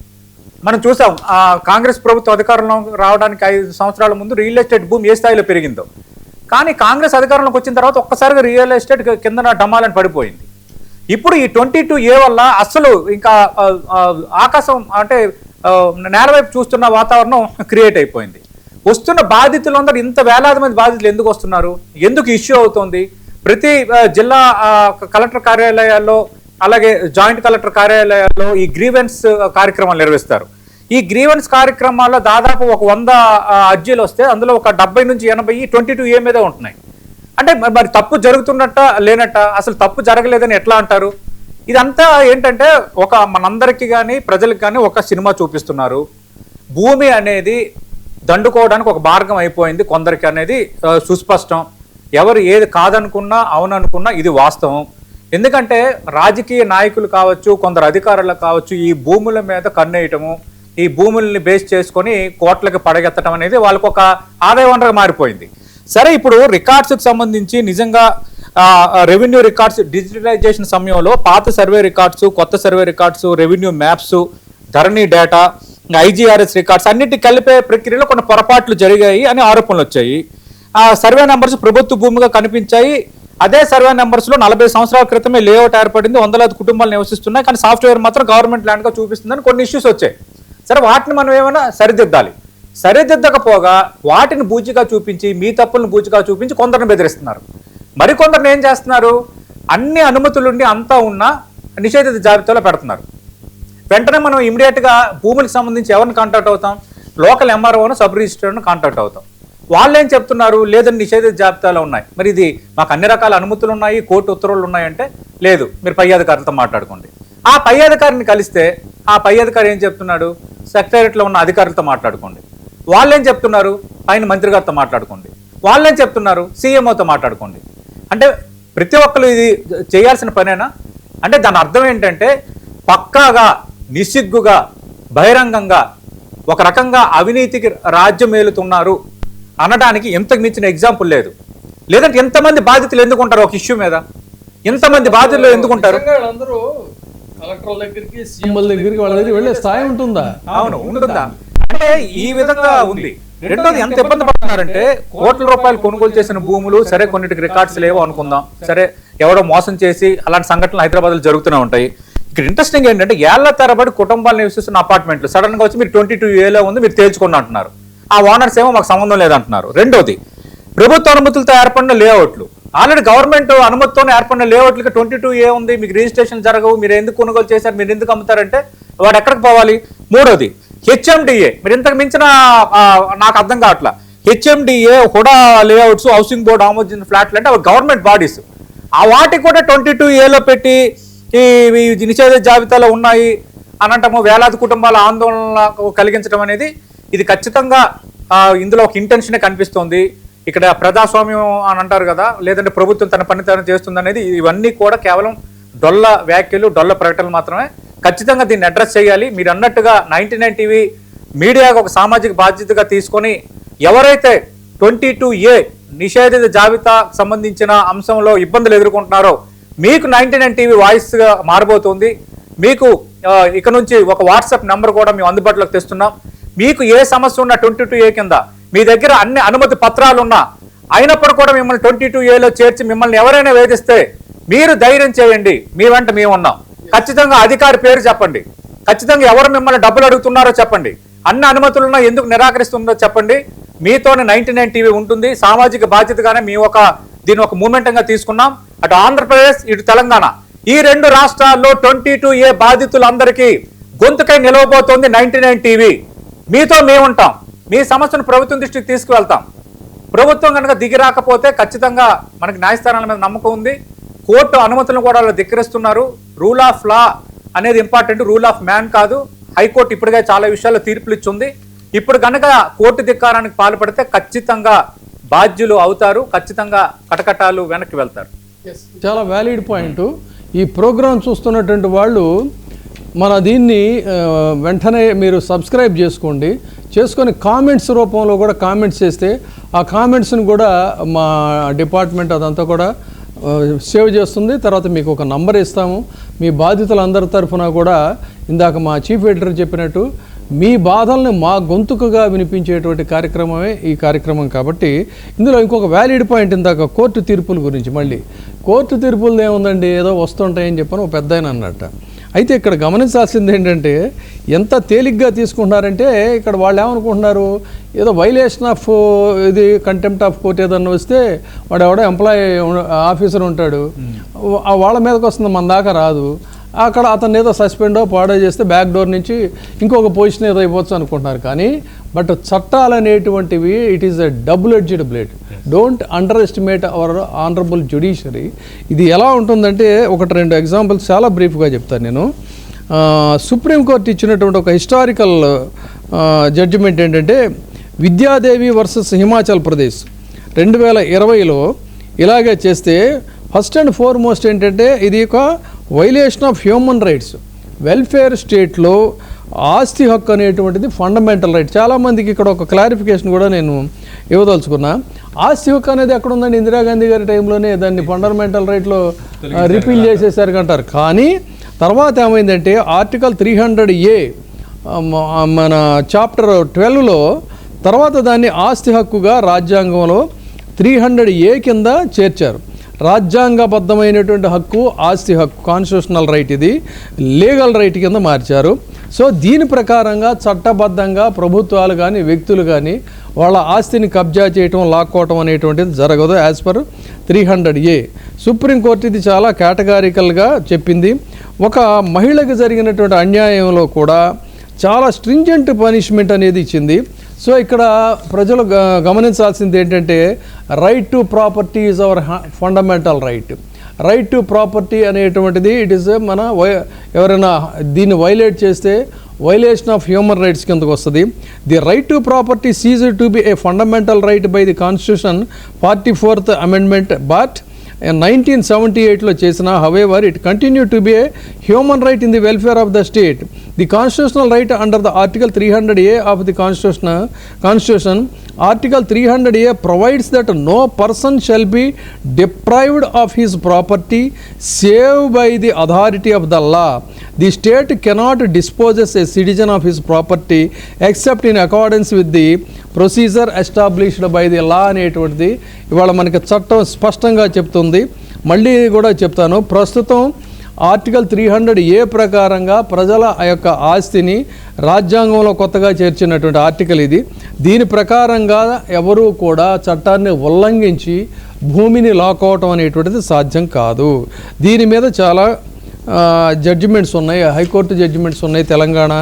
మనం చూసాం, కాంగ్రెస్ ప్రభుత్వం అధికారంలో రావడానికి 5 సంవత్సరాల ముందు రియల్ ఎస్టేట్ భూమి ఏ స్థాయిలో పెరిగిందో, కానీ కాంగ్రెస్ అధికారంలోకి వచ్చిన తర్వాత ఒక్కసారిగా రియల్ ఎస్టేట్ కింద డమాలని పడిపోయింది. ఇప్పుడు ఈ 22A వల్ల అసలు ఇంకా ఆకాశం అంటే నేలవైపు చూస్తున్న వాతావరణం క్రియేట్ అయిపోయింది. వస్తున్న బాధితులందరూ, ఇంత వేలాది మంది బాధితులు ఎందుకు వస్తున్నారు? ఎందుకు ఇష్యూ అవుతుంది? ప్రతి జిల్లా కలెక్టర్ కార్యాలయాల్లో, అలాగే జాయింట్ కలెక్టర్ కార్యాలయాల్లో ఈ గ్రీవెన్స్ కార్యక్రమాలు నిర్వహిస్తారు. ఈ గ్రీవెన్స్ కార్యక్రమాల్లో దాదాపు ఒక 100 అర్జీలు వస్తే అందులో ఒక 70 నుంచి 80 22A మీదే ఉంటున్నాయి. అంటే మరి తప్పు జరుగుతున్నట్ట లేనట్ట? అసలు తప్పు జరగలేదని ఎట్లా అంటారు? ఇదంతా ఏంటంటే ఒక మనందరికీ కానీ ప్రజలకు కానీ ఒక సినిమా చూపిస్తున్నారు. భూమి అనేది దండుకోవడానికి ఒక మార్గం అయిపోయింది కొందరికి అనేది సుస్పష్టం. ఎవరు ఏది కాదనుకున్నా అవుననుకున్నా ఇది వాస్తవం. ఎందుకంటే రాజకీయ నాయకులు కావచ్చు, కొందరు అధికారులు కావచ్చు, ఈ భూముల మీద కన్నేయటము, ఈ భూముల్ని బేస్ చేసుకొని కోట్లకి పడగెత్తడం అనేది వాళ్ళకు ఒక ఆదాయ వనరుగా మారిపోయింది. సరే, ఇప్పుడు రికార్డ్స్కి సంబంధించి నిజంగా రెవెన్యూ రికార్డ్స్ డిజిటలైజేషన్ సమయంలో పాత సర్వే రికార్డ్స్, కొత్త సర్వే రికార్డ్స్, రెవెన్యూ మ్యాప్స్, ధరణి డేటా ఐజీఆర్ఎస్ రికార్డ్స్ అన్నిటి కలిపే ప్రక్రియలో కొన్ని పొరపాట్లు జరిగాయి అని ఆరోపణలు వచ్చాయి. ఆ సర్వే నెంబర్స్ ప్రభుత్వ భూమిగా కనిపించాయి. అదే సర్వే నెంబర్స్లో 40 సంవత్సరాల క్రితమే లేఅవుట్ ఏర్పడింది, 100 కుటుంబాలు నివసిస్తున్నాయి, కానీ సాఫ్ట్వేర్ మాత్రం గవర్నమెంట్ ల్యాండ్గా చూపిస్తుందని కొన్ని ఇష్యూస్ వచ్చాయి. సరే, వాటిని మనం ఏమైనా సరిదిద్దాలి. సరిదిద్దకపోగా వాటిని బూచిగా చూపించి, మీ తప్పులను బూచిగా చూపించి కొందరిని బెదిరిస్తున్నారు. మరికొందరిని ఏం చేస్తున్నారు, అన్ని అనుమతులుండి అంతా ఉన్నా నిషేధిత జాబితాలో పెడుతున్నారు. వెంటనే మనం ఇమీడియట్గా భూములకు సంబంధించి ఎవరిని కాంటాక్ట్ అవుతాం, లోకల్ ఎంఆర్ఓను, సబ్ రిజిస్ట్రార్ను కాంటాక్ట్ అవుతాం. వాళ్ళు ఏం చెప్తున్నారు, లేదని నిషేధిత జాబితాలో ఉన్నాయి, మరి ఇది మాకు అన్ని రకాల అనుమతులు ఉన్నాయి, కోర్టు ఉత్తర్వులు ఉన్నాయంటే లేదు, మీరు పై అధికారులతో మాట్లాడుకోండి. ఆ పై అధికారిని కలిస్తే ఆ పై అధికారి ఏం చెప్తున్నాడు, సెక్రటరీలో ఉన్న అధికారులతో మాట్లాడుకోండి. వాళ్ళేం చెప్తున్నారు, పైన మంత్రి గారితో మాట్లాడుకోండి. వాళ్ళేం చెప్తున్నారు, సీఎంఓతో మాట్లాడుకోండి. అంటే ప్రతి ఒక్కరు ఇది చేయాల్సిన పనేనా? అంటే దాని అర్థం ఏంటంటే పక్కాగా నిస్సిగ్గుగా బహిరంగంగా ఒక రకంగా అవినీతికి రాజ్యం ఏలుతున్నారు అనడానికి ఇంతకు మించిన ఎగ్జాంపుల్ లేదు. లేదంటే ఎంతమంది బాధితులు ఎందుకుంటారు ఒక ఇష్యూ మీద, ఎంతమంది బాధితులు ఎందుకుంటారు? అందరూ కలెక్టర్ దగ్గరికి, సీఎంల దగ్గరికి, వాళ్ళ దగ్గరికి వెళ్ళే స్థాయి ఉంటుందా? అవును, ఉంటుందా? అంటే ఈ విధంగా ఉంది. రెండోది ఎంత ఇబ్బంది పడుతున్నారంటే కోట్ల రూపాయలు కొనుగోలు చేసిన భూములు, సరే కొన్నిటికి రికార్డ్స్ లేవో అనుకుందాం, సరే ఎవడో మోసం చేసి అలాంటి సంఘటనలు హైదరాబాద్లో జరుగుతూనే ఉంటాయి. ఇక్కడ ఇంట్రెస్టింగ్ ఏంటంటే ఏళ్ల తరబడి కుటుంబాలు నివసిస్తున్న అపార్ట్మెంట్లు సడన్ గా వచ్చి మీరు 22A ఉంది, మీరు తేల్చుకోండి అంటున్నారు. ఆ ఓనర్స్ ఏమో మాకు సంబంధం లేదంటున్నారు. రెండోది, ప్రభుత్వ అనుమతులతో ఏర్పడిన లేఅవుట్లు, ఆల్రెడీ గవర్నమెంట్ అనుమతితో ఏర్పడిన లేఅవుట్లకి 22A ఉంది, మీకు రిజిస్ట్రేషన్ జరగవు, మీరు ఎందుకు కొనుగోలు చేశారు, మీరు ఎందుకు అమ్ముతారంటే వాడు ఎక్కడికి పోవాలి? మూడోది, HMDA, మీరు ఇంతకు మించిన నాకు అర్థం కావట్లా. HMDA, HUDA layouts, housing board ఆమోదించిన ఫ్లాట్లు అంటే అవి గవర్నమెంట్ బాడీస్. ఆ వాటికి కూడా 22A పెట్టి ఈ నిషేధ జాబితాలో ఉన్నాయి అనంటము వేలాది కుటుంబాల ఆందోళన కలిగించడం అనేది ఇది ఖచ్చితంగా ఇందులో ఒక ఇంటెన్షనే కనిపిస్తోంది. ఇక్కడ ప్రజాస్వామ్యం అని అంటారు కదా, లేదంటే ప్రభుత్వం తన పనితనం చేస్తుంది అనేది, ఇవన్నీ కూడా కేవలం డొల్ల వ్యాఖ్యలు, డొల్ల ప్రకటనలు మాత్రమే. ఖచ్చితంగా దీన్ని అడ్రస్ చేయాలి. మీరు అన్నట్టుగా 99 టీవీ మీడియాకు ఒక సామాజిక బాధ్యతగా తీసుకొని ఎవరైతే 22A నిషేధిత జాబితా సంబంధించిన అంశంలో ఇబ్బందులు ఎదుర్కొంటున్నారో మీకు 99 టీవీ వాయిస్గా మారబోతుంది. మీకు ఇక నుంచి ఒక వాట్సాప్ నెంబర్ కూడా మేము అందుబాటులోకి తెస్తున్నాం. మీకు ఏ సమస్య ఉన్నా 22A కింద మీ దగ్గర అన్ని అనుమతి పత్రాలు ఉన్నా అయినప్పుడు కూడా మిమ్మల్ని 22A చేర్చి మిమ్మల్ని ఎవరైనా వేధిస్తే మీరు ధైర్యం చేయండి, మీ వెంట మేము ఉన్నాం. ఖచ్చితంగా అధికారి పేరు చెప్పండి, ఖచ్చితంగా ఎవరు మిమ్మల్ని డబ్బులు అడుగుతున్నారో చెప్పండి, అన్ని అనుమతులున్నా ఎందుకు నిరాకరిస్తుందో చెప్పండి. మీతోనే 99 టీవీ ఉంటుంది. సామాజిక బాధ్యతగానే దీన్ని ఒక మూమెంటంగా తీసుకున్నాం. అటు ఆంధ్రప్రదేశ్, ఇటు తెలంగాణ, ఈ 2 రాష్ట్రాల్లో 22A బాధితులందరికీ గొంతుకై నిలవబోతోంది 99 టీవీ. మీతో మేముంటాం, మీ సమస్యను ప్రభుత్వం దృష్టికి తీసుకువెళ్తాం. ప్రభుత్వం కనుక దిగి రాకపోతే ఖచ్చితంగా మనకి న్యాయస్థానాల మీద నమ్మకం ఉంది. కోర్టు అనుమతులను కూడా ధిక్కరిస్తున్నారు. రూల్ ఆఫ్ లా అనేది ఇంపార్టెంట్, రూల్ ఆఫ్ మ్యాన్ కాదు. హైకోర్టు ఇప్పటికే చాలా విషయాల్లో తీర్పులు ఇచ్చింది. ఇప్పుడు కనుక కోర్టు ధిక్కారానికి పాల్పడితే ఖచ్చితంగా బాధ్యులు అవుతారు, ఖచ్చితంగా కటకటాలు వెనక్కి వెళ్తారు. చాలా వ్యాలిడ్ పాయింట్. ఈ ప్రోగ్రాం చూస్తున్నటువంటి వాళ్ళు దీన్ని వెంటనే మీరు సబ్స్క్రైబ్ చేసుకొని కామెంట్స్ రూపంలో కూడా కామెంట్స్ చేస్తే ఆ కామెంట్స్ని కూడా మా డిపార్ట్మెంట్ అదంతా కూడా సేవ్ చేస్తుంది. తర్వాత మీకు ఒక నంబర్ ఇస్తాము. మీ బాధితులందరి తరఫున కూడా ఇందాక మా చీఫ్ ఎడిటర్ చెప్పినట్టు మీ బాధల్ని మా గొంతుకుగా వినిపించేటువంటి కార్యక్రమమే ఈ కార్యక్రమం. కాబట్టి ఇందులో ఇంకొక వ్యాలిడ్ పాయింట్, ఇందాక కోర్టు తీర్పుల గురించి. మళ్ళీ కోర్టు తీర్పులు ఏముందండి, ఏదో వస్తుంటాయని చెప్పని ఒక పెద్ద ఆయన అన్నట్ట. అయితే ఇక్కడ గమనించాల్సింది ఏంటంటే ఎంత తేలిగ్గా తీసుకుంటున్నారంటే ఇక్కడ వాళ్ళు ఏమనుకుంటున్నారు, ఏదో వైలేషన్ ఆఫ్ ఇది కంటెంప్ట్ ఆఫ్ కోర్ట్ ఏదన్నా వస్తే వాడు ఎవడో ఎంప్లాయీ ఆఫీసర్ ఉంటాడు, వాళ్ళ మీదకి వస్తుంది, మన దాకా రాదు. అక్కడ అతను ఏదో సస్పెండో పాడో చేస్తే బ్యాక్ డోర్ నుంచి ఇంకొక పొజిషన్ ఏదో ఇవ్వచ్చు అనుకుంటున్నారు. కానీ బట్ చట్టాలు అనేటువంటివి it is a double edged blade. Don't under estimate our honourable judiciary. ఇది ఎలా ఉంటుందంటే 1-2 ఎగ్జాంపుల్స్ చాలా బ్రీఫ్గా చెప్తాను నేను. సుప్రీంకోర్టు ఇచ్చినటువంటి ఒక హిస్టారికల్ జడ్జిమెంట్ ఏంటంటే విద్యాదేవి వర్సెస్ హిమాచల్ ప్రదేశ్ 2020లో ఇలాగే చేస్తే ఫస్ట్ అండ్ ఫార్మోస్ట్ ఏంటంటే ఇది ఒక violation of human rights. Welfare స్టేట్లో ఆస్తి హక్కు అనేటువంటిది ఫండమెంటల్ రైట్. చాలామందికి ఇక్కడ ఒక క్లారిఫికేషన్ కూడా నేను ఇవ్వదలుచుకున్నా. ఆస్తి హక్కు అనేది ఎక్కడ ఉందండి, ఇందిరాగాంధీ గారి టైంలోనే దాన్ని ఫండమెంటల్ రైట్లో రిపీల్ చేసేసారు అంటారు. కానీ తర్వాత ఏమైందంటే ఆర్టికల్ 300A మన చాప్టర్ 12లో తర్వాత దాన్ని ఆస్తి హక్కుగా రాజ్యాంగంలో 300A కింద చేర్చారు. రాజ్యాంగబద్ధమైనటువంటి హక్కు, ఆస్తి హక్కు, కాన్స్టిట్యూషనల్ రైట్, ఇది లీగల్ రైట్ కింద మార్చారు. సో దీని ప్రకారంగా చట్టబద్ధంగా ప్రభుత్వాలు కానీ వ్యక్తులు కానీ వాళ్ళ ఆస్తిని కబ్జా చేయటం, లాక్కోవటం అనేటువంటిది జరగదు యాజ్ పర్ 300A. సుప్రీంకోర్టు ఇది చాలా కేటగారికల్గా చెప్పింది. ఒక మహిళకు జరిగినటువంటి అన్యాయంలో కూడా చాలా స్ట్రింజెంట్ పనిష్మెంట్ అనేది ఇచ్చింది. సో ఇక్కడ ప్రజలు గమనించాల్సింది ఏంటంటే right to property is our fundamental right. Right to property అనేటువంటిది ఇట్ ఈస్ మన ఎవరైనా దీన్ని వైలేట్ చేస్తే వైలేషన్ ఆఫ్ హ్యూమన్ రైట్స్ కిందకు వస్తుంది. The right to property ceased to be a fundamental right by the constitution 44th Amendment, but 1978లో చేసిన however it continue to be a human right in the welfare of the state. The constitutional right under the Article 300A of the Constitution, Article 300A provides that no person shall be deprived of his property save by the authority of the law. The state cannot dispose a citizen of his property except in accordance with the procedure established by the law అనేటువంటిది ఇవాళ మనకి చట్టం స్పష్టంగా చెప్తుంది. మళ్ళీ కూడా చెప్తాను, ప్రస్తుతం ఆర్టికల్ 300A ప్రకారంగా ప్రజల యొక్క ఆస్తిని రాజ్యాంగంలో కొత్తగా చేర్చినటువంటి ఆర్టికల్ ఇది. దీని ప్రకారంగా ఎవరూ కూడా చట్టాన్ని ఉల్లంఘించి భూమిని లాక్కోవటం అనేటువంటిది సాధ్యం కాదు. దీని మీద చాలా జడ్జిమెంట్స్ ఉన్నాయి, హైకోర్టు జడ్జిమెంట్స్ ఉన్నాయి, తెలంగాణ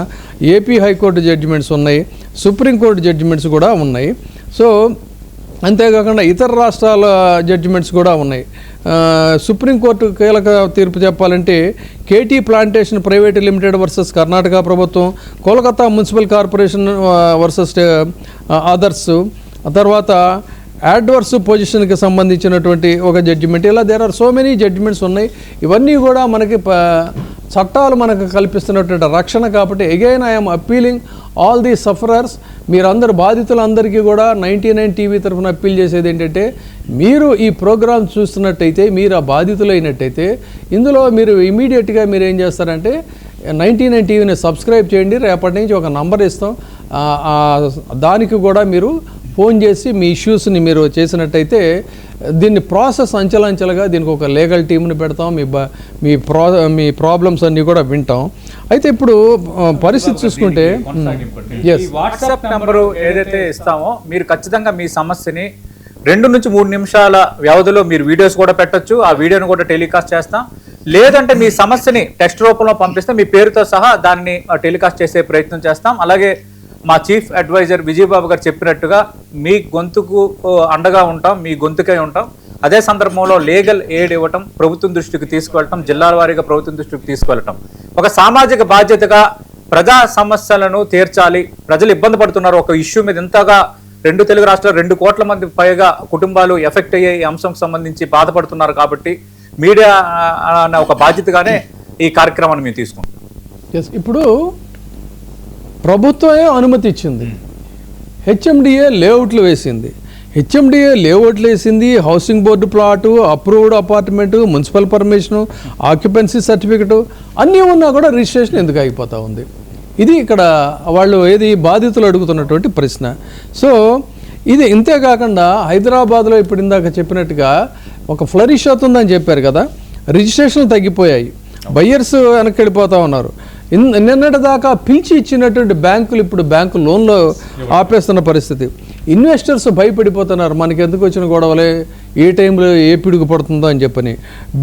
ఏపీ హైకోర్టు జడ్జిమెంట్స్ ఉన్నాయి, సుప్రీంకోర్టు జడ్జిమెంట్స్ కూడా ఉన్నాయి. సో అంతేకాకుండా ఇతర రాష్ట్రాల జడ్జిమెంట్స్ కూడా ఉన్నాయి. సుప్రీంకోర్టు కీలక తీర్పు చెప్పాలంటే KT plantation private limited versus Karnataka ప్రభుత్వం, Kolkata municipal corporation versus others, తర్వాత అడ్వర్స్ పొజిషన్కి సంబంధించినటువంటి ఒక జడ్జిమెంట్, ఇలా there are so many judgements ఉన్నాయి. ఇవన్నీ కూడా మనకి చట్టాలు మనకు కల్పిస్తున్నటువంటి రక్షణ. కాబట్టి again I'm appealing all the sufferers, మీరందరూ బాధితులందరికీ కూడా 99 టీవీ తరఫున అప్పీల్ చేసేది ఏంటంటే, మీరు ఈ ప్రోగ్రామ్ చూస్తున్నట్టయితే, మీరు ఆ బాధితులైనట్టయితే ఇందులో మీరు ఇమీడియట్గా మీరు ఏం చేస్తారంటే 99 టీవీని సబ్స్క్రైబ్ చేయండి. రేపటి నుంచి ఒక నంబర్ ఇస్తాం, దానికి కూడా మీరు ఫోన్ చేసి మీ ఇష్యూస్ని మీరు చేసినట్టయితే దీన్ని ప్రాసెస్ అంచెలంచెలుగా దీనికి ఒక లీగల్ టీమ్ని పెడతాం, మీ ప్రాబ్లమ్స్ అన్నీ కూడా వింటాం. అయితే ఇప్పుడు పరిస్థితి చూసుకుంటే ఈ వాట్సాప్ నెంబరు ఏదైతే ఇస్తామో మీరు ఖచ్చితంగా మీ సమస్యని 2 నుంచి 3 నిమిషాల వ్యవధిలో మీరు వీడియోస్ కూడా పెట్టొచ్చు, ఆ వీడియోని కూడా టెలికాస్ట్ చేస్తాం. లేదంటే మీ సమస్యని టెక్స్ట్ రూపంలో పంపిస్తే మీ పేరుతో సహా దాన్ని టెలికాస్ట్ చేసే ప్రయత్నం చేస్తాం. అలాగే మా చీఫ్ అడ్వైజర్ విజయబాబు గారు చెప్పినట్టుగా మీ గొంతుకు అండగా ఉంటాం, మీ గొంతుకై ఉంటాం. అదే సందర్భంలో లీగల్ ఎయిడ్ ఇవ్వటం, ప్రభుత్వం దృష్టికి తీసుకువెళ్ళటం, జిల్లాల వారీగా ప్రభుత్వం దృష్టికి తీసుకువెళ్ళటం, ఒక సామాజిక బాధ్యతగా ప్రజా సమస్యలను తీర్చాలి. ప్రజలు ఇబ్బంది పడుతున్నారు ఒక ఇష్యూ మీద. ఇంతగా 2 తెలుగు రాష్ట్రాలు 2 కోట్ల మంది పైగా కుటుంబాలు ఎఫెక్ట్ అయ్యే ఈ అంశంకి సంబంధించి బాధపడుతున్నారు. కాబట్టి మీడియా అనే ఒక బాధ్యతగానే ఈ కార్యక్రమాన్ని మేము తీసుకుంటాం. ఇప్పుడు ప్రభుత్వమే అనుమతి ఇచ్చింది, హెచ్ఎండిఏ లేఅవుట్లు వేసింది, housing board plot, approved apartment, municipal permission, occupancy certificate అన్నీ ఉన్నా కూడా రిజిస్ట్రేషన్ ఎందుకు అయిపోతూ ఉంది? ఇది ఇక్కడ వాళ్ళు బాధితులు అడుగుతున్నటువంటి ప్రశ్న. సో ఇది ఇంతేకాకుండా హైదరాబాద్లో ఇప్పుడు ఇందాక చెప్పినట్టుగా ఒక ఫ్లరిష్ అవుతుందని చెప్పారు కదా, రిజిస్ట్రేషన్లు తగ్గిపోయాయి, బయ్యర్స్ వెనక్కి వెళ్ళిపోతూ ఉన్నారు. నిన్నటి దాకా పిలిచి ఇచ్చినటువంటి బ్యాంకులు ఇప్పుడు బ్యాంకు లోన్లో ఆపేస్తున్న పరిస్థితి. ఇన్వెస్టర్స్ భయపడిపోతున్నారు, మనకి ఎందుకు వచ్చిన గొడవలే, ఏ టైంలో ఏ పిడుగు పడుతుందో అని చెప్పని.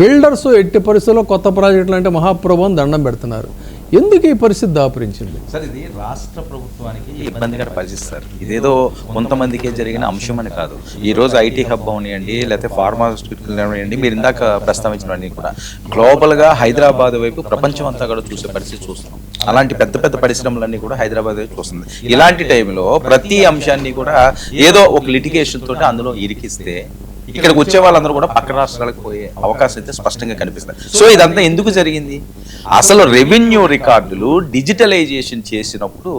బిల్డర్స్ ఎట్టి పరిస్థితుల్లో కొత్త ప్రాజెక్టులు అంటే మహాప్రభుని దండం పెడుతున్నారు. ఎందుకు ఈ పరిస్థితి దాపురించింది? సార్ ఇది రాష్ట్ర ప్రభుత్వానికి ఇబ్బందికర పరిస్థితి సార్. ఇదేదో కొంతమందికే జరిగిన అంశం అని కాదు. ఈ రోజు ఐటీ హబ్ అవనియండి, లేకపోతే ఫార్మాస్యూటికల్ అవనియండి, మీరు ఇందాక ప్రస్తావించినవన్నీ కూడా గ్లోబల్గా హైదరాబాద్ వైపు ప్రపంచం అంతా కూడా చూసే పరిస్థితి చూస్తున్నాం. అలాంటి పెద్ద పెద్ద పరిశ్రమలన్నీ కూడా హైదరాబాద్ వైపు చూస్తుంది. ఇలాంటి టైంలో ప్రతి అంశాన్ని కూడా ఏదో ఒక లిటిగేషన్ తోటి అందులో ఇరికిస్తే ఇక్కడికి వచ్చే వాళ్ళందరూ కూడా పక్క రాష్ట్రాలకు పోయే అవకాశం అయితే స్పష్టంగా కనిపిస్తుంది. సో ఇదంతా ఎందుకు జరిగింది? అసలు రెవెన్యూ రికార్డులు డిజిటలైజేషన్ చేసినప్పుడు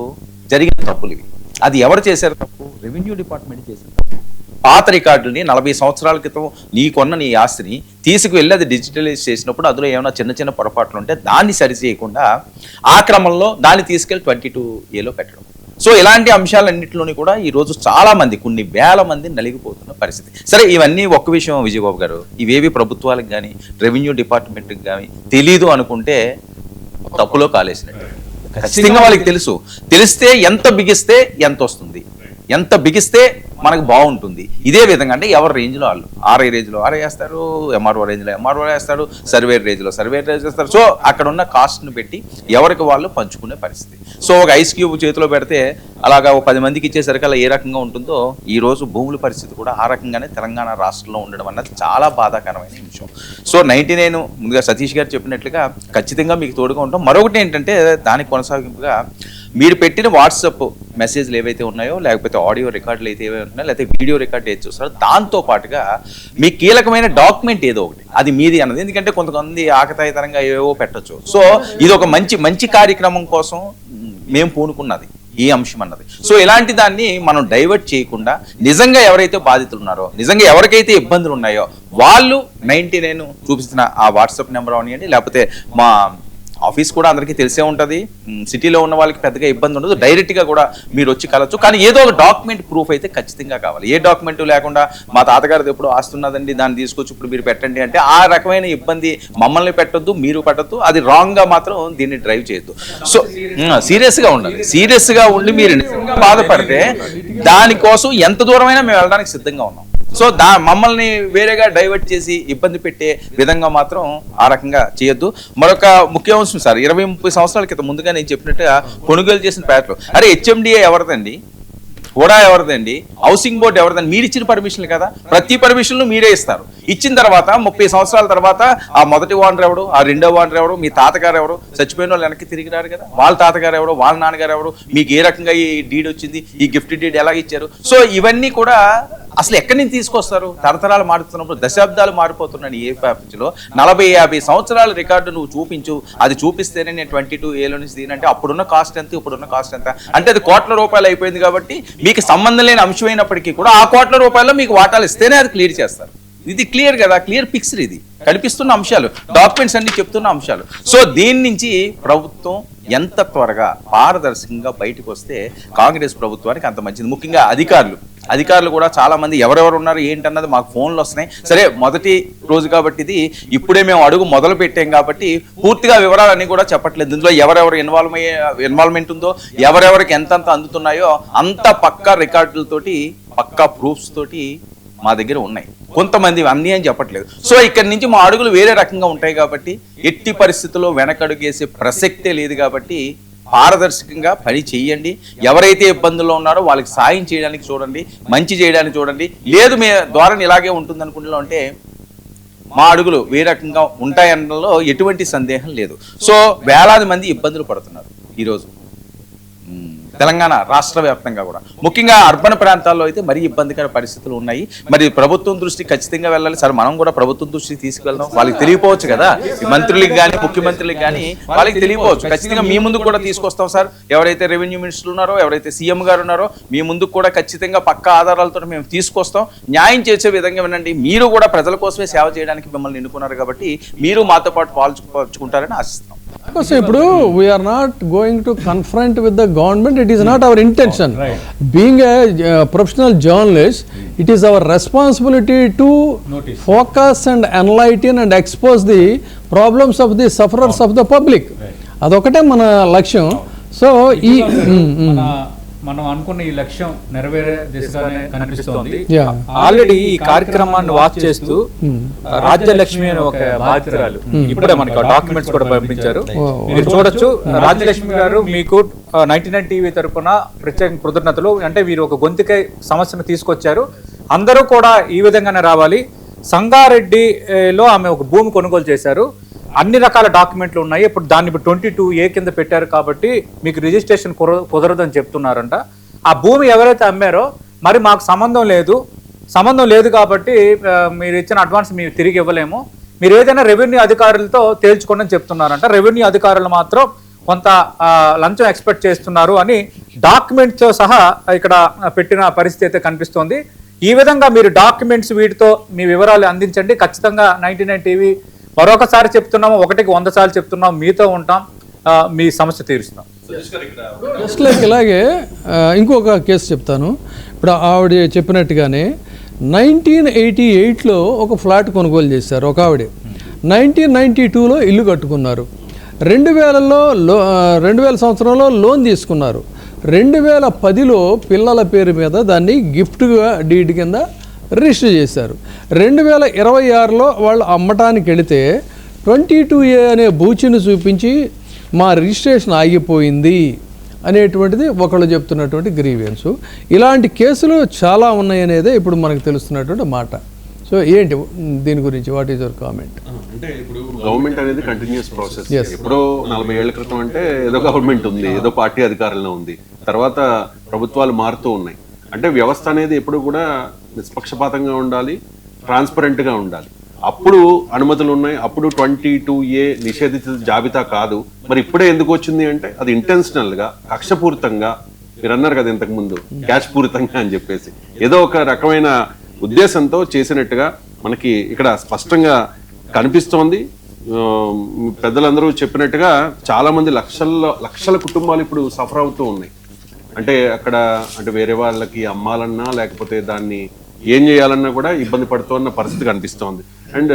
జరిగిన తప్పులు ఇవి. అది ఎవరు చేశారు తప్పు? రెవెన్యూ డిపార్ట్మెంట్ చేసిన తప్పు. పాత రికార్డుని 40 సంవత్సరాల క్రితం నీకున్న నీ ఆస్తిని తీసుకువెళ్ళి అది డిజిటలైజ్ చేసినప్పుడు అందులో ఏమైనా చిన్న చిన్న పొరపాట్లు ఉంటే దాన్ని సరిచేయకుండా ఆ క్రమంలో దాన్ని తీసుకెళ్ళి 22A పెట్టడం. సో ఇలాంటి అంశాలన్నింటిలోని కూడా ఈరోజు చాలా మంది, కొన్ని వేల మంది నలిగిపోతున్న పరిస్థితి. సరే, ఇవన్నీ ఒక్క విషయం విజయబాబు గారు, ఇవేవి ప్రభుత్వాలకు కానీ రెవెన్యూ డిపార్ట్మెంట్కి కానీ తెలీదు అనుకుంటే తప్పులో కాలేసినట్టు. ఖచ్చితంగా వాళ్ళకి తెలుసు. తెలిస్తే ఎంత బిగిస్తే ఎంత వస్తుంది, ఎంత బిగిస్తే మనకు బాగుంటుంది. ఇదే విధంగా అంటే ఎవరి రేంజ్లో వాళ్ళు, ఆర్ఐ రేంజ్లో ఆర్ఐ వేస్తారు, ఎంఆర్ఓ రేంజ్లో ఎంఆర్ఓ వేస్తారు, సర్వేర్ రేంజ్లో సర్వేర్ రేంజ్ వేస్తారు. సో అక్కడ ఉన్న కాస్ట్ను పెట్టి ఎవరికి వాళ్ళు పంచుకునే పరిస్థితి. సో ఒక ఐస్ క్యూబ్ చేతిలో పెడితే అలాగా 10 మందికి ఇచ్చేసరికి అలా ఏ రకంగా ఉంటుందో ఈ రోజు భూముల పరిస్థితి కూడా ఆ రకంగానే తెలంగాణ రాష్ట్రంలో ఉండడం అన్నది చాలా బాధాకరమైన విషయం. సో 99 ముందుగా సతీష్ గారు చెప్పినట్లుగా ఖచ్చితంగా మీకు తోడుగా ఉంటాం. మరొకటి ఏంటంటే దానికి కొనసాగింపుగా మీరు పెట్టిన వాట్సాప్ మెసేజ్లు ఏవైతే ఉన్నాయో, లేకపోతే ఆడియో రికార్డులు అయితే ఏవైతే ఉన్నాయో, లేకపోతే వీడియో రికార్డు ఏది చూస్తారో దాంతో పాటుగా మీ కీలకమైన డాక్యుమెంట్ ఏదో ఒకటి అది మీది అన్నది. ఎందుకంటే కొంతమంది ఆకతాయితనంగా ఏవో పెట్టచ్చు. సో ఇది ఒక మంచి కార్యక్రమం కోసం మేము పూనుకున్నది ఈ అంశం అన్నది. సో ఇలాంటి దాన్ని మనం డైవర్ట్ చేయకుండా నిజంగా ఎవరైతే బాధితులు ఉన్నారో, నిజంగా ఎవరికైతే ఇబ్బందులు ఉన్నాయో వాళ్ళు 99 చూపిస్తున్న ఆ వాట్సాప్ నెంబర్ అవనియండి, లేకపోతే మా ఆఫీస్ కూడా అందరికీ తెలిసే ఉంటుంది. సిటీలో ఉన్న వాళ్ళకి పెద్దగా ఇబ్బంది ఉండదు, డైరెక్ట్గా కూడా మీరు వచ్చి కలవచ్చు. కానీ ఏదో ఒక డాక్యుమెంట్ ప్రూఫ్ అయితే ఖచ్చితంగా కావాలి. ఏ డాక్యుమెంట్ లేకుండా మా తాతగారిది ఎప్పుడు ఆస్తున్నదండి దాన్ని తీసుకొచ్చి ఇప్పుడు మీరు పెట్టండి అంటే ఆ రకమైన ఇబ్బంది మమ్మల్ని పెట్టొద్దు, మీరు పెట్టద్దు. అది రాంగ్గా మాత్రం దీన్ని డ్రైవ్ చేయొద్దు. సో సీరియస్గా ఉండాలి. సీరియస్గా ఉండి మీరు నిజంగా బాధపడితే దానికోసం ఎంత దూరమైనా మేము వెళ్ళడానికి సిద్ధంగా ఉన్నాం. సో మమ్మల్ని వేరేగా డైవర్ట్ చేసి ఇబ్బంది పెట్టే విధంగా మాత్రం ఆ రకంగా చేయొద్దు. మరొక ముఖ్య అంశం సార్, 20-30 సంవత్సరాల క్రితం ముందుగా నేను చెప్పినట్టుగా కొనుగోలు చేసిన ప్యాట్లు, అరే హెచ్ఎండిఏ ఎవరిదండి, కూడా ఎవరిదండి, హౌసింగ్ బోర్డు ఎవరిదండి, మీరు ఇచ్చిన పర్మిషన్లు కదా, ప్రతి పర్మిషన్లు మీరే ఇస్తారు. ఇచ్చిన తర్వాత 30 సంవత్సరాల తర్వాత ఆ మొదటి ఓనర్ ఎవడు, ఆ రెండో ఓనర్ ఎవడు, మీ తాతగారు ఎవరు, చచ్చిపోయిన వాళ్ళు వెనక్కి తిరిగి రారు కదా, వాళ్ళ తాతగారు ఎవరు, వాళ్ళ నాన్నగారు ఎవరు, మీకు ఏ రకంగా ఈ డీడ్ వచ్చింది, ఈ గిఫ్ట్ డీడ్ ఎలా ఇచ్చారు. సో ఇవన్నీ కూడా అసలు ఎక్కడి నుంచి తీసుకొస్తారు? తరతరాలు మారుతున్నప్పుడు, దశాబ్దాలు మారిపోతున్నాను ఈ ప్రపంచంలో 40-50 సంవత్సరాల రికార్డు నువ్వు చూపించు, అది చూపిస్తేనే నేను 22A నుంచి దీనంటే అప్పుడున్న కాస్ట్ ఎంత, ఇప్పుడున్న కాస్ట్ ఎంత అంటే అది కోట్ల రూపాయలు అయిపోయింది. కాబట్టి మీకు సంబంధం లేని అంశమైనప్పటికీ కూడా ఆ కోట్ల రూపాయల్లో మీకు వాటాలు ఇస్తేనే అది క్లియర్ చేస్తారు. ఇది క్లియర్ కదా, క్లియర్ పిక్చర్, ఇది కనిపిస్తున్న అంశాలు, డాక్యుమెంట్స్ అన్ని చెప్తున్న అంశాలు. సో దీని నుంచి ప్రభుత్వం ఎంత త్వరగా పారదర్శకంగా బయటకు వస్తే కాంగ్రెస్ ప్రభుత్వానికి అంత మంచిది. ముఖ్యంగా అధికారులు కూడా చాలా మంది ఎవరెవరు ఉన్నారు ఏంటన్నది మాకు ఫోన్లు వస్తున్నాయి. సరే, మొదటి రోజు కాబట్టి ఇది ఇప్పుడే మేము అడుగు మొదలు పెట్టాం కాబట్టి పూర్తిగా వివరాలన్నీ కూడా చెప్పట్లేదు. ఇందులో ఎవరెవరు ఇన్వాల్వ్మెంట్ ఉందో, ఎవరెవరికి ఎంతంత అందుతున్నాయో అంత పక్కా రికార్డులతోటి, పక్కా ప్రూఫ్స్ తోటి మా దగ్గర ఉన్నాయి. కొంతమంది అన్నీ అని చెప్పట్లేదు. సో ఇక్కడి నుంచి మా అడుగులు వేరే రకంగా ఉంటాయి కాబట్టి ఎట్టి పరిస్థితుల్లో వెనకడుగేసే ప్రసక్తే లేదు. కాబట్టి పారదర్శకంగా పని చేయండి. ఎవరైతే ఇబ్బందుల్లో ఉన్నారో వాళ్ళకి సాయం చేయడానికి చూడండి, మంచి చేయడానికి చూడండి. లేదు మీ ద్వారా ఇలాగే ఉంటుంది అనుకుంటున్నాం అంటే మా అడుగులు వేరే రకంగా ఉంటాయనడంలో ఎటువంటి సందేహం లేదు. సో వేలాది మంది ఇబ్బందులు పడుతున్నారు ఈరోజు తెలంగాణ రాష్ట్ర వ్యాప్తంగా కూడా, ముఖ్యంగా అర్బన్ ప్రాంతాల్లో అయితే మరీ ఇబ్బందికర పరిస్థితులు ఉన్నాయి. మరి ప్రభుత్వం దృష్టి ఖచ్చితంగా వెళ్ళాలి సార్. మనం కూడా ప్రభుత్వం దృష్టికి తీసుకెళ్దాం. వాళ్ళకి తెలియపోవచ్చు కదా, మంత్రులకు కానీ ముఖ్యమంత్రులకు కానీ వాళ్ళకి తెలియపోవచ్చు. ఖచ్చితంగా మీ ముందుకు కూడా తీసుకొస్తాం సార్. ఎవరైతే రెవెన్యూ మినిస్టర్లు ఉన్నారో, ఎవరైతే సీఎం గారు ఉన్నారో మీ ముందుకు కూడా ఖచ్చితంగా పక్కా ఆధారాలతో మేము తీసుకొస్తాం. న్యాయం చేసే విధంగా వినండి. మీరు కూడా ప్రజల కోసమే సేవ చేయడానికి మిమ్మల్ని ఎన్నుకున్నారు కాబట్టి మీరు మాతో పాటు పాల్చుకుంటారని ఆశిస్తాం. So, ఇప్పుడు we are not going to confront with the government. It is not our intention. Being a professional journalist, it is our responsibility to focus and enlighten and expose the problems of the sufferers of the public. అదొకటే మన లక్ష్యం. సో ఈ మనం అనుకున్న ఈ లక్ష్యం నెరవేరే దిశగానే కనిపిస్తోంది. Yeah. ఆల్రెడీ ఈ కార్యక్రమాన్ని వాచ్ చేస్తూ రాజ్యలక్ష్మి అనే ఒక బాధితురాలు ఇప్పుడే మనకు డాక్యుమెంట్స్ కూడా పంపించారు. మీరు చూడొచ్చు. రాజ్యలక్ష్మి గారు మీకు 99 టీవీ తరఫున ప్రత్యేక కృతజ్ఞతలు. అంటే వీరు ఒక గొంతుకై సమస్యను తీసుకొచ్చారు. అందరూ కూడా ఈ విధంగానే రావాలి. సంగారెడ్డిలో ఆమె ఒక భూమి కొనుగోలు చేశారు. అన్ని రకాల డాక్యుమెంట్లు ఉన్నాయి. ఇప్పుడు దాన్ని 22A కింద పెట్టారు కాబట్టి మీకు రిజిస్ట్రేషన్ కుదరదని చెప్తున్నారంట. ఆ భూమి ఎవరైతే అమ్మారో మరి మాకు సంబంధం లేదు కాబట్టి మీరు ఇచ్చిన అడ్వాన్స్ మేము తిరిగి ఇవ్వలేము, మీరు ఏదైనా రెవెన్యూ అధికారులతో తేల్చుకోండి అని చెప్తున్నారంట. రెవెన్యూ అధికారులు మాత్రం కొంత లంచం ఎక్స్పెక్ట్ చేస్తున్నారు అని డాక్యుమెంట్తో సహా ఇక్కడ పెట్టిన పరిస్థితి అయితే కనిపిస్తోంది. ఈ విధంగా మీరు డాక్యుమెంట్స్ వీటితో మీ వివరాలు అందించండి. ఖచ్చితంగా 99 టీవీ మరొకసారి చెప్తున్నాము, 1కి 100 సార్లు చెప్తున్నాం, మీతో ఉంటాం, మీ సమస్య తీరుస్తాం. జస్ట్ లైక్ ఇలాగే ఇంకొక కేసు చెప్తాను. ఇప్పుడు ఆవిడ చెప్పినట్టుగానే 1988లో ఒక ఫ్లాట్ కొనుగోలు చేశారు ఒక ఆవిడ. 1992లో ఇల్లు కట్టుకున్నారు. 2000 సంవత్సరంలో లోన్ తీసుకున్నారు. 2010లో పిల్లల పేరు మీద దాన్ని గిఫ్ట్గా డీడ్ కింద రిజిస్టర్ చేశారు. 2026లో వాళ్ళు అమ్మటానికి వెళితే 22A అనే బూచిని చూపించి మా రిజిస్ట్రేషన్ ఆగిపోయింది అనేటువంటిది ఒకళ్ళు చెప్తున్నటువంటి గ్రీవియన్స్. ఇలాంటి కేసులు చాలా ఉన్నాయి అనేదే ఇప్పుడు మనకు తెలుస్తున్నటువంటి మాట. సో ఏంటి దీని గురించి, వాట్ ఈస్ యువర్ కామెంట్? అంటే ఇప్పుడు గవర్నమెంట్ అనేది కంటిన్యూస్ ప్రాసెస్. ఎప్పుడో 40 ఏళ్ల క్రితం అంటే ఏదో గవర్నమెంట్ ఉంది, ఏదో పార్టీ అధికారంలో ఉంది, తర్వాత ప్రభుత్వాలు మారుతూ ఉన్నాయి. అంటే వ్యవస్థ అనేది ఎప్పుడు కూడా నిష్పక్షపాతంగా ఉండాలి, ట్రాన్స్పరెంట్గా ఉండాలి. అప్పుడు అనుమతులు ఉన్నాయి, అప్పుడు 22A నిషేధిత జాబితా కాదు. మరి ఇప్పుడే ఎందుకు వచ్చింది అంటే అది ఇంటెన్షనల్గా, కక్షపూరితంగా, మీరు అన్నారు కదా ఇంతకుముందు క్యాష్ పూరితంగా అని చెప్పేసి, ఏదో ఒక రకమైన ఉద్దేశంతో చేసినట్టుగా మనకి ఇక్కడ స్పష్టంగా కనిపిస్తోంది. పెద్దలందరూ చెప్పినట్టుగా చాలా మంది లక్షల కుటుంబాలు ఇప్పుడు సఫర్ అవుతూ ఉన్నాయి. అంటే అక్కడ అంటే వేరే వాళ్ళకి అమ్మాలన్నా లేకపోతే దాన్ని ఏం చేయాలన్నా కూడా ఇబ్బంది పడుతున్న పరిస్థితి కనిపిస్తోంది. అండ్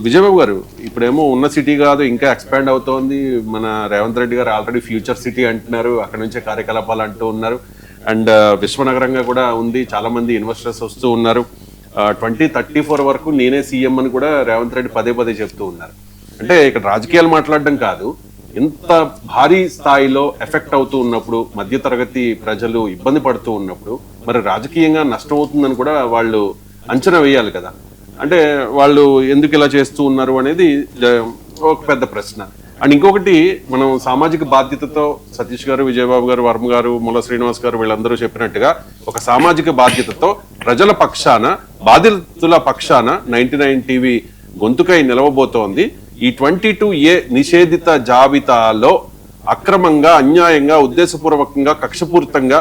విజయబాబు గారు, ఇప్పుడేమో ఉన్న సిటీ కాదు ఇంకా ఎక్స్పాండ్ అవుతోంది. మన రేవంత్ రెడ్డి గారు ఆల్రెడీ ఫ్యూచర్ సిటీ అంటున్నారు, అక్కడ నుంచే కార్యకలాపాలు అంటూ ఉన్నారు. అండ్ విశ్వనగరంగా కూడా ఉంది, చాలా మంది ఇన్వెస్టర్స్ వస్తూ ఉన్నారు. 2034 వరకు నేనే సీఎం అని కూడా రేవంత్ రెడ్డి పదే చెప్తూ ఉన్నారు. అంటే ఇక్కడ రాజకీయాలు మాట్లాడడం కాదు, ఇంత భారీ స్థాయిలో ఎఫెక్ట్ అవుతూ ఉన్నప్పుడు, మధ్యతరగతి ప్రజలు ఇబ్బంది పడుతూ ఉన్నప్పుడు మరి రాజకీయంగా నష్టం అవుతుందని కూడా వాళ్ళు అంచనా వేయాలి కదా. అంటే వాళ్ళు ఎందుకు ఇలా చేస్తూ ఉన్నారు అనేది ఒక పెద్ద ప్రశ్న. అండ్ ఇంకొకటి, మనం సామాజిక బాధ్యతతో సతీష్ గారు, విజయబాబు గారు, వర్మ గారు, ముల్ల శ్రీనివాస్ గారు వీళ్ళందరూ చెప్పినట్టుగా ఒక సామాజిక బాధ్యతతో ప్రజల పక్షాన, బాధితుల పక్షాన 99 టీవీ గొంతుకై నిలవబోతోంది. ఈ 22A నిషేధిత జాబితాలో అక్రమంగా, అన్యాయంగా, ఉద్దేశపూర్వకంగా, కక్షపూరితంగా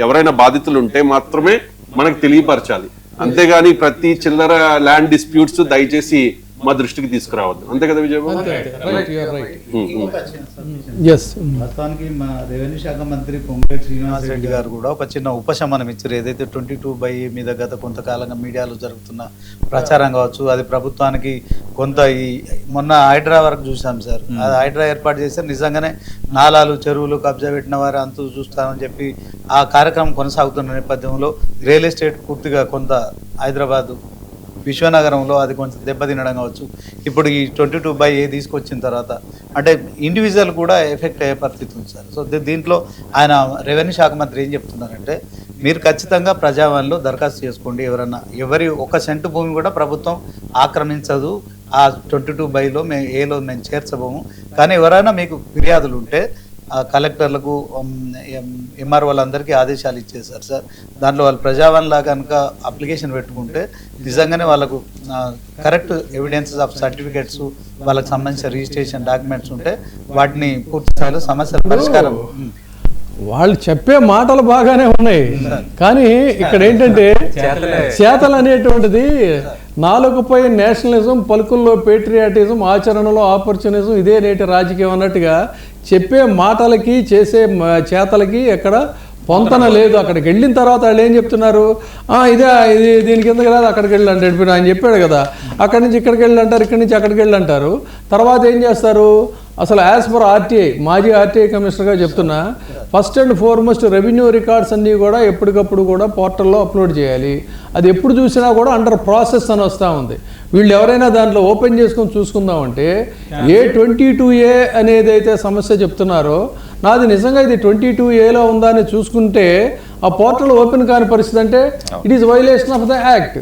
ఎవరైనా బాధితులు ఉంటే మాత్రమే మనకు తెలియపరచాలి. అంతేగాని ప్రతి చిల్లర ల్యాండ్ డిస్ప్యూట్స్ దయచేసి మా దృష్టికి తీసుకురావద్దు. అంతే కదా విజయబాబు? వాస్తవానికి మా రెవెన్యూ శాఖ మంత్రి పొంగులేటి శ్రీనివాస్ రెడ్డి గారు కూడా ఒక చిన్న ఉపశమనం ఇచ్చారు. ఏదైతే 22A మీద గత కొంతకాలంగా మీడియాలో జరుగుతున్న ప్రచారం కావచ్చు, అది ప్రభుత్వానికి కొంత ఈ మొన్న హైడ్రా వరకు చూసాం సార్. అది హైడ్రా ఏర్పాటు చేస్తే నిజంగానే నాలాలు, చెరువులు కబ్జా పెట్టిన వారు అంతూ చూస్తామని చెప్పి ఆ కార్యక్రమం కొనసాగుతున్న నేపథ్యంలో రియల్ ఎస్టేట్ పూర్తిగా కొంత హైదరాబాద్ విశ్వనగరంలో అది కొంచెం దెబ్బతినడం కావచ్చు. ఇప్పుడు ఈ 22A తీసుకొచ్చిన తర్వాత అంటే ఇండివిజువల్ కూడా ఎఫెక్ట్ అయ్యే పరిస్థితి ఉంది సార్. సో దీంట్లో ఆయన రెవెన్యూ శాఖ మంత్రి ఏం చెప్తున్నారంటే, మీరు ఖచ్చితంగా ప్రజావాణిలో దరఖాస్తు చేసుకోండి. ఎవరి 1 సెంటు భూమి కూడా ప్రభుత్వం ఆక్రమించదు. ఆ 22Aలో మేము చేర్చబోము. కానీ ఎవరైనా మీకు ఫిర్యాదులు ఉంటే కలెక్టర్లకు, ఎంఆర్ వాళ్ళందరికీ ఆదేశాలు ఇచ్చేసారు సార్. దాంట్లో వాళ్ళు ప్రజావాణిలా కనుక అప్లికేషన్ పెట్టుకుంటే నిజంగానే వాళ్ళకు కరెక్ట్ ఎవిడెన్సెస్ ఆఫ్ సర్టిఫికేట్స్, వాళ్ళకి సంబంధించిన రిజిస్ట్రేషన్ డాక్యుమెంట్స్ ఉంటే వాటిని పూర్తి స్థాయిలో సమస్యల పరిష్కారం. వాళ్ళు చెప్పే మాటలు బాగానే ఉన్నాయి, కానీ ఇక్కడ ఏంటంటే చేతలు అనేటువంటిది నాలుగుపై నేషనలిజం, పలుకుల్లో పేట్రియాటిజం, ఆచరణలో ఆపర్చునిజం, ఇదే నేటి రాజకీయం అన్నట్టుగా చెప్పే మాటలకి చేసే చేతలకి ఎక్కడ పొంతన లేదు. అక్కడికి వెళ్ళిన తర్వాత వాళ్ళు ఏం చెప్తున్నారు, ఇది దీని కిందకి రాదు, అక్కడికి వెళ్ళి అంటాడు. ఆయన చెప్పాడు కదా, అక్కడి నుంచి ఇక్కడికి వెళ్ళి అంటారు, ఇక్కడి నుంచి అక్కడికి వెళ్ళి అంటారు. తర్వాత ఏం చేస్తారు, అసలు యాజ్ పర్ ఆర్టీఐ, మాజీ ఆర్టీఐ కమిషనర్గా చెప్తున్నా, first and foremost revenue records అన్నీ కూడా ఎప్పటికప్పుడు కూడా పోర్టల్లో అప్లోడ్ చేయాలి. అది ఎప్పుడు చూసినా కూడా అండర్ ప్రాసెస్ అని వస్తూ ఉంది. వీళ్ళు ఎవరైనా దాంట్లో ఓపెన్ చేసుకొని చూసుకుందామంటే ఏ 22A అనేది అయితే సమస్య చెప్తున్నారో, నాది నిజంగా ఇది 22Aలో ఉందా అని చూసుకుంటే ఆ పోర్టల్ ఓపెన్ కాని పరిస్థితి అంటే it is violation of the act.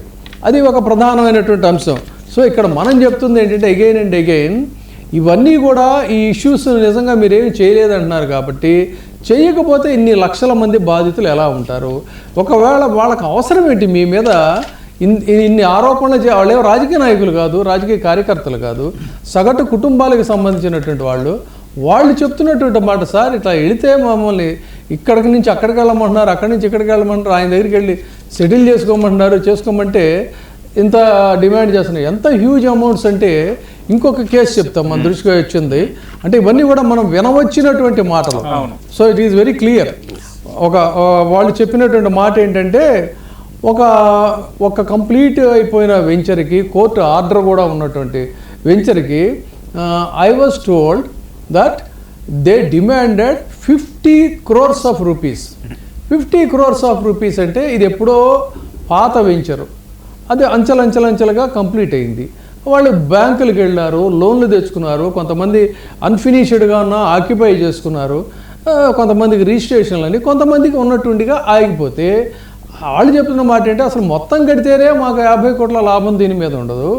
అది ఒక ప్రధానమైనటువంటి అంశం. సో ఇక్కడ మనం చెప్తుంది ఏంటంటే అగైన్ అండ్ అగైన్ ఇవన్నీ కూడా ఈ ఇష్యూస్ నిజంగా మీరేమి చేయలేదంటున్నారు కాబట్టి, చేయకపోతే ఇన్ని లక్షల మంది బాధితులు ఎలా ఉంటారు? ఒకవేళ వాళ్ళకి అవసరం ఏంటి మీ మీద ఇన్ని ఆరోపణలు వాళ్ళేమో రాజకీయ నాయకులు కాదు, రాజకీయ కార్యకర్తలు కాదు, సగటు కుటుంబాలకు సంబంధించినటువంటి వాళ్ళు. వాళ్ళు చెప్తున్నటువంటి మాట, సార్ ఇట్లా వెళితే మమ్మల్ని ఇక్కడికి నుంచి అక్కడికి వెళ్ళమంటున్నారు, అక్కడి నుంచి ఇక్కడికి వెళ్ళమంటారు, ఆయన దగ్గరికి వెళ్ళి సెటిల్ చేసుకోమంటే ఇంత డిమాండ్ చేస్తున్నాయి. ఎంత హ్యూజ్ అమౌంట్స్ అంటే, ఇంకొక కేసు చెప్తాం మన దృష్టికి వచ్చింది. అంటే ఇవన్నీ కూడా మనం వినవచ్చినటువంటి మాటలు. So it is very clear. వాళ్ళు చెప్పినటువంటి మాట ఏంటంటే, ఒక కంప్లీట్ అయిపోయిన వెంచర్కి కోర్టు ఆర్డర్ కూడా ఉన్నటువంటి వెంచర్కి I was told that they demanded 50 crores of rupees. 50 crores of rupees అంటే ఇది ఎప్పుడో పాత వెంచరు, అది అంచెలంచెలుగా కంప్లీట్ అయింది. వాళ్ళు బ్యాంకులకు వెళ్ళారు, లోన్లు తెచ్చుకున్నారు, కొంతమంది అన్ఫినిష్డ్గా ఉన్న ఆక్యుపై చేసుకున్నారు, కొంతమందికి రిజిస్ట్రేషన్లు అని, కొంతమందికి ఉన్నట్టుండిగా ఆగిపోతే వాళ్ళు చెప్తున్న మాట ఏంటి, అసలు మొత్తం కడితేనే మాకు 50 కోట్ల లాభం దీని మీద ఉండదు,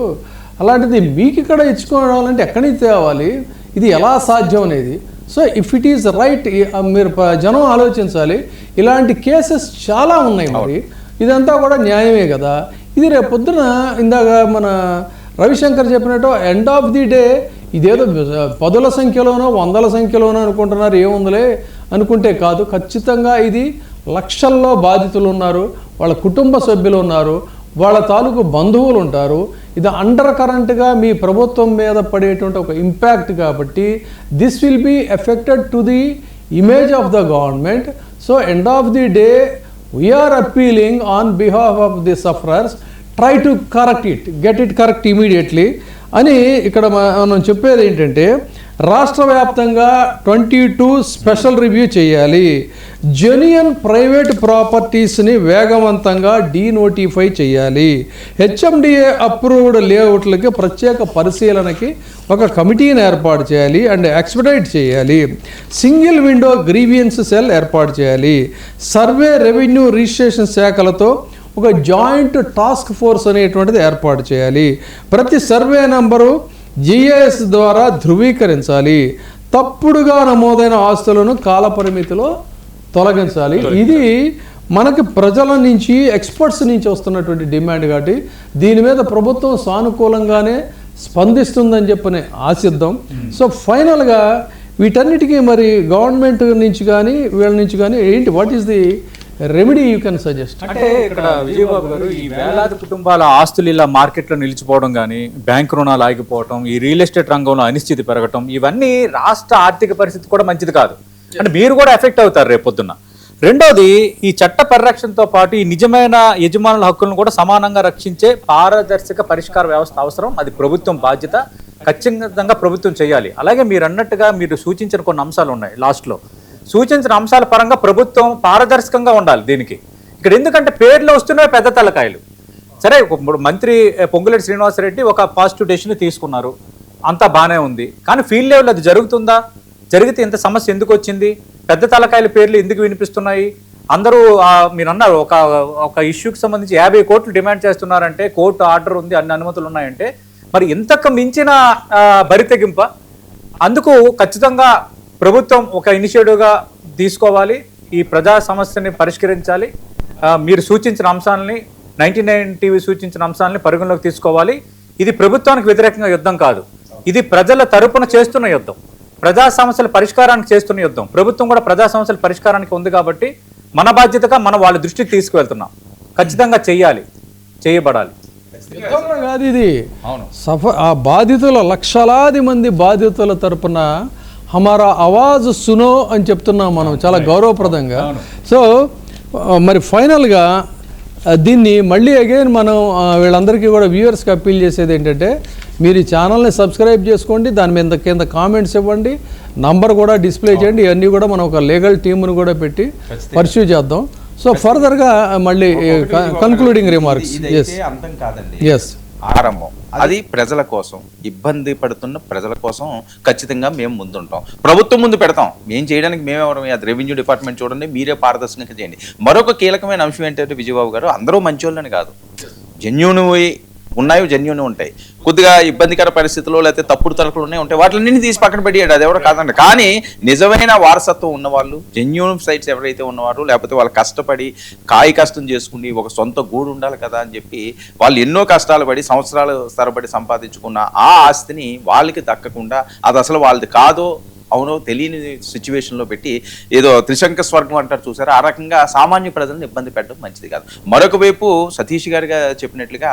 అలాంటిది మీకు ఇక్కడ ఇచ్చుకోవాలంటే ఎక్కడి నుంచి తేవాలి, ఇది ఎలా సాధ్యం అనేది. So if it is right, మీరు జనం ఆలోచించాలి. ఇలాంటి కేసెస్ చాలా ఉన్నాయి, మరి ఇదంతా కూడా న్యాయమే కదా. ఇది రేపు పొద్దున ఇందాక మన రవిశంకర్ చెప్పినట్టు ఎండ్ ఆఫ్ ది డే ఇదేదో 10ల సంఖ్యలోనో 100ల సంఖ్యలోనో అనుకుంటున్నారు, ఏముందిలే అనుకుంటే కాదు. ఖచ్చితంగా ఇది లక్షల్లో బాధితులు ఉన్నారు, వాళ్ళ కుటుంబ సభ్యులు ఉన్నారు, వాళ్ళ తాలూకు బంధువులు ఉంటారు. ఇది అండర్ కరెంట్గా మీ ప్రభుత్వం మీద పడేటువంటి ఒక ఇంపాక్ట్ కాబట్టి this will be effected to the image of the government. So end of the day we are appealing on behalf of the sufferers, try to correct it, get it correct immediately అని ఇక్కడ మనం చెప్పేది ఏంటంటే, రాష్ట్ర వ్యాప్తంగా 22 స్పెషల్ రివ్యూ చేయాలి, జెన్యూన్ ప్రైవేట్ ప్రాపర్టీస్ని వేగవంతంగా డీనోటిఫై చేయాలి, హెచ్ఎండిఏ అప్రూవ్డ్ లేఅవుట్లకి ప్రత్యేక పరిశీలనకి ఒక కమిటీని ఏర్పాటు చేయాలి అండ్ ఎక్స్పెడైట్ చేయాలి, సింగిల్ విండో గ్రీవియన్స్ సెల్ ఏర్పాటు చేయాలి, సర్వే రెవెన్యూ రిజిస్ట్రేషన్ శాఖలతో ఒక జాయింట్ టాస్క్ ఫోర్స్ అనేటువంటిది ఏర్పాటు చేయాలి, ప్రతి సర్వే నంబరు జిఐఎస్ ద్వారా ధృవీకరించాలి, తప్పుడుగా నమోదైన ఆస్తులను కాలపరిమితిలో తొలగించాలి. ఇది మనకి ప్రజల నుంచి, ఎక్స్పర్ట్స్ నుంచి వస్తున్నటువంటి డిమాండ్ కాబట్టి దీని మీద ప్రభుత్వం సానుకూలంగానే స్పందిస్తుందని చెప్పని ఆశిద్దాం. సో ఫైనల్గా వీటన్నిటికీ మరి గవర్నమెంట్ నుంచి కానీ వీళ్ళ నుంచి కానీ ఏంటి, what is the remedy you can suggest? అంటే ఇక్కడ విజయబాబు గారు, ఈ వేలాది కుటుంబాల ఆస్తులు ఇలా మార్కెట్లో నిలిచిపోవడం కానీ, బ్యాంకు రుణాలు ఆగిపోవడం, ఈ రియల్ ఎస్టేట్ రంగంలో అనిశ్చితి పెరగటం, ఇవన్నీ రాష్ట్ర ఆర్థిక పరిస్థితి కూడా మంచిది కాదు. అంటే మీరు కూడా ఎఫెక్ట్ అవుతారు రేపొద్దున్న. రెండోది, ఈ చట్ట పరిరక్షణతో పాటు ఈ నిజమైన యజమానుల హక్కులను కూడా సమానంగా రక్షించే పారదర్శక పరిష్కార వ్యవస్థ అవసరం. అది ప్రభుత్వం బాధ్యత, ఖచ్చితంగా ప్రభుత్వం చేయాలి. అలాగే మీరు అన్నట్టుగా మీరు సూచించిన కొన్ని అంశాలు ఉన్నాయి లాస్ట్లో. సూచించిన అంశాల పరంగా ప్రభుత్వం పారదర్శకంగా ఉండాలి దీనికి. ఇక్కడ ఎందుకంటే పేర్లు వస్తున్నవి పెద్ద తలకాయలు. సరే, మంత్రి పొంగులేటి శ్రీనివాసరెడ్డి ఒక పాజిటివ్ డెసిషన్ తీసుకున్నారు, అంతా బాగానే ఉంది. కానీ ఫీల్డ్ లెవెల్ అది జరుగుతుందా? జరిగితే ఇంత సమస్య ఎందుకు వచ్చింది? పెద్ద తలకాయల పేర్లు ఎందుకు వినిపిస్తున్నాయి? అందరూ మీరు అన్నారు ఒక ఇష్యూకి సంబంధించి 50 కోట్లు డిమాండ్ చేస్తున్నారంటే, కోర్టు ఆర్డర్ ఉంది, అన్ని అనుమతులు ఉన్నాయంటే, మరి ఇంతకు మించిన బరితెగింప. అందుకు ఖచ్చితంగా ప్రభుత్వం ఒక ఇనిషియేటివ్గా తీసుకోవాలి, ఈ ప్రజా సమస్యని పరిష్కరించాలి. మీరు సూచించిన అంశాలని, 99 టీవీ సూచించిన అంశాలని పరిగణలోకి తీసుకోవాలి. ఇది ప్రభుత్వానికి వ్యతిరేకంగా యుద్ధం కాదు, ఇది ప్రజల తరపున చేస్తున్న యుద్ధం, ప్రజా సమస్యల పరిష్కారానికి చేస్తున్న యుద్ధం. ప్రభుత్వం కూడా ప్రజా సమస్యల పరిష్కారానికి ఉంది కాబట్టి మన బాధ్యతగా మనం వాళ్ళ దృష్టికి తీసుకువెళ్తున్నాం. ఖచ్చితంగా చెయ్యాలి, చేయబడాలి. కాదు ఇది ఆ బాధితుల లక్షలాది మంది బాధితుల తరపున హమారా ఆవాజ్ సునో అని చెప్తున్నాం మనం చాలా గౌరవప్రదంగా. సో మరి ఫైనల్గా దీన్ని మళ్ళీ అగైన్ మనం వీళ్ళందరికీ కూడా వ్యూవర్స్కి అప్పీల్ చేసేది ఏంటంటే, మీరు ఈ ఛానల్ని సబ్స్క్రైబ్ చేసుకోండి, దాని మీద కింద కామెంట్స్ ఇవ్వండి, నంబర్ కూడా డిస్ప్లే చేయండి. ఇవన్నీ కూడా మనం ఒక లీగల్ టీమ్ను కూడా పెట్టి పర్స్యూ చేద్దాం. సో ఫర్దర్గా మళ్ళీ కన్క్లూడింగ్ రిమార్క్స్. అంతం కాదండి, ఎస్, ఆరంభం. అది ప్రజల కోసం, ఇబ్బంది పడుతున్న ప్రజల కోసం ఖచ్చితంగా మేము ముందుంటాం. ప్రభుత్వం ముందు పెడతాం, మేము చేయడానికి మేమెవరం? అది రెవెన్యూ డిపార్ట్మెంట్ చూడండి, మీరే పారదర్శకంగా చేయండి. మరొక కీలకమైన అంశం ఏంటంటే విజయబాబు గారు, అందరూ మంచోళ్ళని కాదు, జెన్యూన్ ఉన్నాయి, జెన్యూన్ ఉంటాయి. కొద్దిగా ఇబ్బందికర పరిస్థితుల్లో లేకపోతే తప్పుడు తలకులు ఉంటాయి, వాటిని తీసి పక్కన పెట్టేయాడు, అది ఎవరో కాదండి. కానీ నిజమైన వారసత్వం ఉన్నవాళ్ళు, జెన్యూన్ సైట్స్ ఎవరైతే ఉన్నవారు, లేకపోతే వాళ్ళు కష్టపడి కష్టం చేసుకుని ఒక సొంత గూడు ఉండాలి కదా అని చెప్పి వాళ్ళు ఎన్నో కష్టాలు పడి సంవత్సరాలు తరబడి సంపాదించుకున్న ఆ ఆస్తిని వాళ్ళకి దక్కకుండా, అది అసలు వాళ్ళది కాదో అవునో తెలియని సిచ్యువేషన్లో పెట్టి ఏదో త్రిశంక స్వర్గం అంటారు చూసారా, ఆ రకంగా సామాన్య ప్రజలను ఇబ్బంది పెట్టడం మంచిది కాదు. మరొక వైపు సతీష్ గారిగా చెప్పినట్లుగా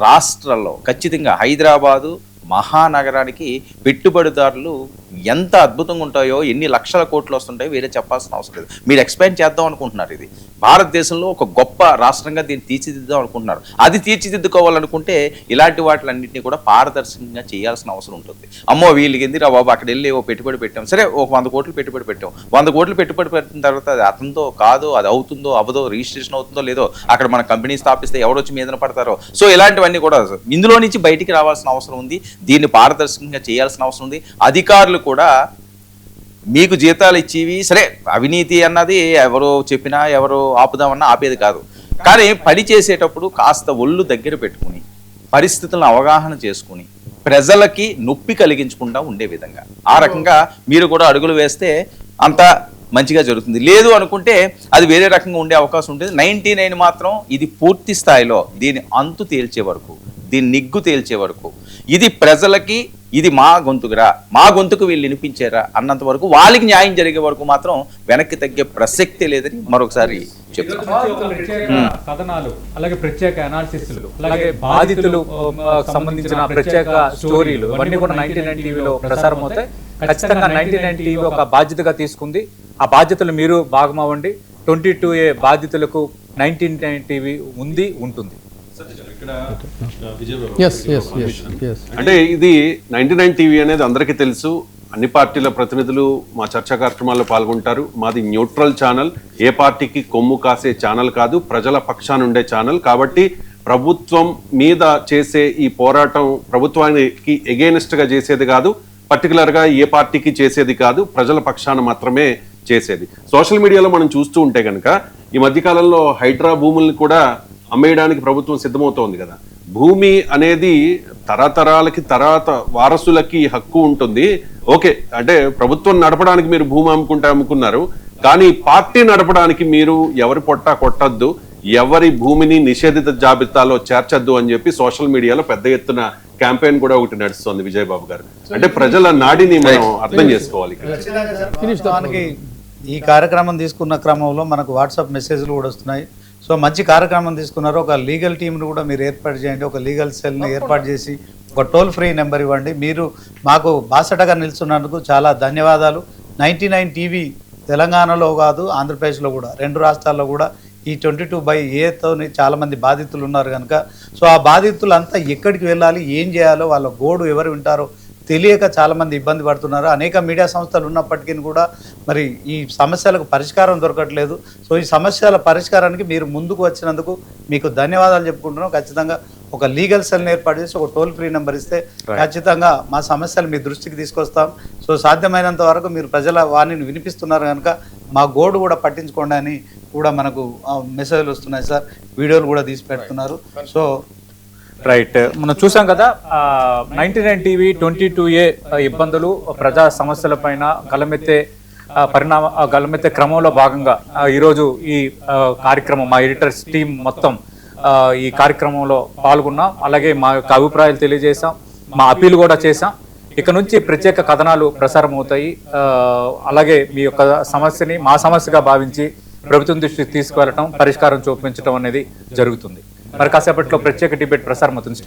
రాష్ట్రాల్లో ఖచ్చితంగా హైదరాబాదు మహానగరానికి పెట్టుబడిదారులు ఎంత అద్భుతంగా ఉంటాయో, ఎన్ని లక్షల కోట్లు వస్తుంటాయో వేరే చెప్పాల్సిన అవసరం లేదు. మీరు ఎక్స్పాండ్ చేద్దాం అనుకుంటున్నారు, ఇది భారతదేశంలో ఒక గొప్ప రాష్ట్రంగా దీన్ని తీర్చిదిద్దాం అనుకుంటున్నారు. అది తీర్చిదిద్దుకోవాలనుకుంటే ఇలాంటి వాటిలన్నింటినీ కూడా పారదర్శకంగా చేయాల్సిన అవసరం ఉంటుంది. అమ్మో వీళ్ళకి ఎందుకు బాబు అక్కడ వెళ్ళి ఓ పెట్టుబడి పెట్టాం, సరే ఒక 100 కోట్లు పెట్టుబడి పెట్టాం, 100 కోట్లు పెట్టుబడి పెట్టిన తర్వాత అది అతనితో కాదో, అది అవుతుందో అవదో, రిజిస్ట్రేషన్ అవుతుందో లేదో, అక్కడ మన కంపెనీ స్థాపిస్తే ఎవరొచ్చి మీదన పడతారో, సో ఇలాంటివన్నీ కూడా ఇందులో నుంచి బయటికి రావాల్సిన అవసరం ఉంది. దీన్ని పారదర్శకంగా చేయాల్సిన అవసరం ఉంది. అధికారులు కూడా మీకు జీతాలు ఇచ్చేవి సరే, అవినీతి అన్నది ఎవరో చెప్పినా ఎవరో ఆపుదామన్నా ఆపేది కాదు. కానీ పని చేసేటప్పుడు కాస్త ఒళ్ళు దగ్గర పెట్టుకుని పరిస్థితులను అవగాహన చేసుకుని ప్రజలకి నొప్పి కలిగించకుండా ఉండే విధంగా ఆ రకంగా మీరు కూడా అడుగులు వేస్తే అంతా మంచిగా జరుగుతుంది. లేదు అనుకుంటే అది వేరే రకంగా ఉండే అవకాశం ఉంటుంది. 99 మాత్రం ఇది పూర్తి స్థాయిలో దీని అంతు తేల్చే వరకు, దీని నిగ్గు తేల్చే వరకు, ఇది ప్రజలకి ఇది మా గొంతుకురా, మా గొంతుకు వీళ్ళు వినిపించారా అన్నంత వరకు, వాళ్ళకి న్యాయం జరిగే వరకు మాత్రం వెనక్కి తగ్గే ప్రసక్తే లేదని మరొకసారి చెప్తాను. ప్రత్యేక కథనాలు, అలాగే ప్రత్యేక అనాలిసిస్లు, అలాగే బాధితులు సంబంధించిన ప్రత్యేక స్టోరీలు ఇవన్నీ కూడా 99 టీవీలో ప్రసారం అవుతాయి. ఖచ్చితంగా 99 టీవీ ఒక బాధ్యతగా తీసుకుంది. ఆ బాధ్యతలు మీరు భాగమవ్వండి. 22A బాధితులకు 99 టీవీ ఉంది, ఉంటుంది. అంటే ఇది 99 టీవీ అనేది అందరికీ తెలుసు. అన్ని పార్టీల ప్రతినిధులు మా చర్చా కార్యక్రమాల్లో పాల్గొంటారు. మాది న్యూట్రల్ ఛానల్, ఏ పార్టీకి కొమ్ము కాసే ఛానల్ కాదు, ప్రజల పక్షాన ఉండే ఛానల్. కాబట్టి ప్రభుత్వం మీద చేసే ఈ పోరాటం ప్రభుత్వానికి ఎగెయిన్స్ట్ గా చేసేది కాదు, పర్టికులర్ గా ఏ పార్టీకి చేసేది కాదు, ప్రజల పక్షాన మాత్రమే చేసేది. సోషల్ మీడియాలో మనం చూస్తూ ఉంటే కనుక ఈ మధ్యకాలంలో హైడ్రా భూముల్ని కూడా అమ్మేయడానికి ప్రభుత్వం సిద్ధమవుతోంది కదా. భూమి అనేది తరతరాలకి తర్వాత వారసులకి హక్కు ఉంటుంది. ఓకే, అంటే ప్రభుత్వం నడపడానికి మీరు భూమి అమ్ముకున్నారు, కానీ పార్టీ నడపడానికి మీరు ఎవరి పొట్టా కొట్టద్దు, ఎవరి భూమిని నిషేధిత జాబితాలో చేర్చద్దు అని చెప్పి సోషల్ మీడియాలో పెద్ద ఎత్తున క్యాంపెయిన్ కూడా ఒకటి నడుస్తుంది. విజయబాబు గారు, అంటే ప్రజల నాడిని మనం అర్థం చేసుకోవాలి. మనకి ఈ కార్యక్రమం తీసుకున్న క్రమంలో మనకు వాట్సాప్ మెసేజ్లు కూడా వస్తున్నాయి. సో మంచి కార్యక్రమం తీసుకున్నారు. ఒక లీగల్ టీంను కూడా మీరు ఏర్పాటు చేయండి, ఒక లీగల్ సెల్ని ఏర్పాటు చేసి ఒక టోల్ ఫ్రీ నెంబర్ ఇవ్వండి. మీరు మాకు బాసటగా నిల్చున్నందుకు చాలా ధన్యవాదాలు. 99 టీవీ తెలంగాణలో కాదు, ఆంధ్రప్రదేశ్లో కూడా, 2 రాష్ట్రాల్లో కూడా ఈ 22/Aతో చాలామంది బాధితులు ఉన్నారు కనుక, సో ఆ బాధితులంతా ఎక్కడికి వెళ్ళాలి, ఏం చేయాలో, వాళ్ళ గోడు ఎవరు వింటారో తెలియక చాలామంది ఇబ్బంది పడుతున్నారు. అనేక మీడియా సంస్థలు ఉన్నప్పటికీ కూడా మరి ఈ సమస్యలకు పరిష్కారం దొరకట్లేదు. సో ఈ సమస్యల పరిష్కారానికి మీరు ముందుకు వచ్చినందుకు మీకు ధన్యవాదాలు చెప్పుకుంటున్నాం. ఖచ్చితంగా ఒక లీగల్ సెల్ని ఏర్పాటు చేసి ఒక టోల్ ఫ్రీ నెంబర్ ఇస్తే ఖచ్చితంగా మా సమస్యలు మీ దృష్టికి తీసుకొస్తాం. సో సాధ్యమైనంత వరకు మీరు ప్రజల వాణిని వినిపిస్తున్నారు కనుక మా గోడు కూడా పట్టించుకోండి అని కూడా మనకు మెసేజ్లు వస్తున్నాయి సార్, వీడియోలు కూడా తీసి పెడుతున్నారు. సో రైట్, మనం చూసాం కదా 99 టీవీ 22A ఇబ్బందులు, ప్రజా సమస్యల పైన గలమెత్తే క్రమంలో భాగంగా ఈరోజు ఈ కార్యక్రమం మా ఎడిటర్స్ టీం మొత్తం ఈ కార్యక్రమంలో పాల్గొన్నాం. అలాగే మా యొక్క అభిప్రాయాలు తెలియజేశాం, మా అప్పీల్ కూడా చేశాం. ఇక నుంచి ప్రత్యేక కథనాలు ప్రసారం అవుతాయి. అలాగే మీ యొక్క సమస్యని మా సమస్యగా భావించి ప్రభుత్వం దృష్టికి తీసుకువెళ్ళటం, పరిష్కారం చూపించడం అనేది జరుగుతుంది. మరి కాసేపట్లో ప్రత్యేక డిబేట్ ప్రసారం అవుతుంది.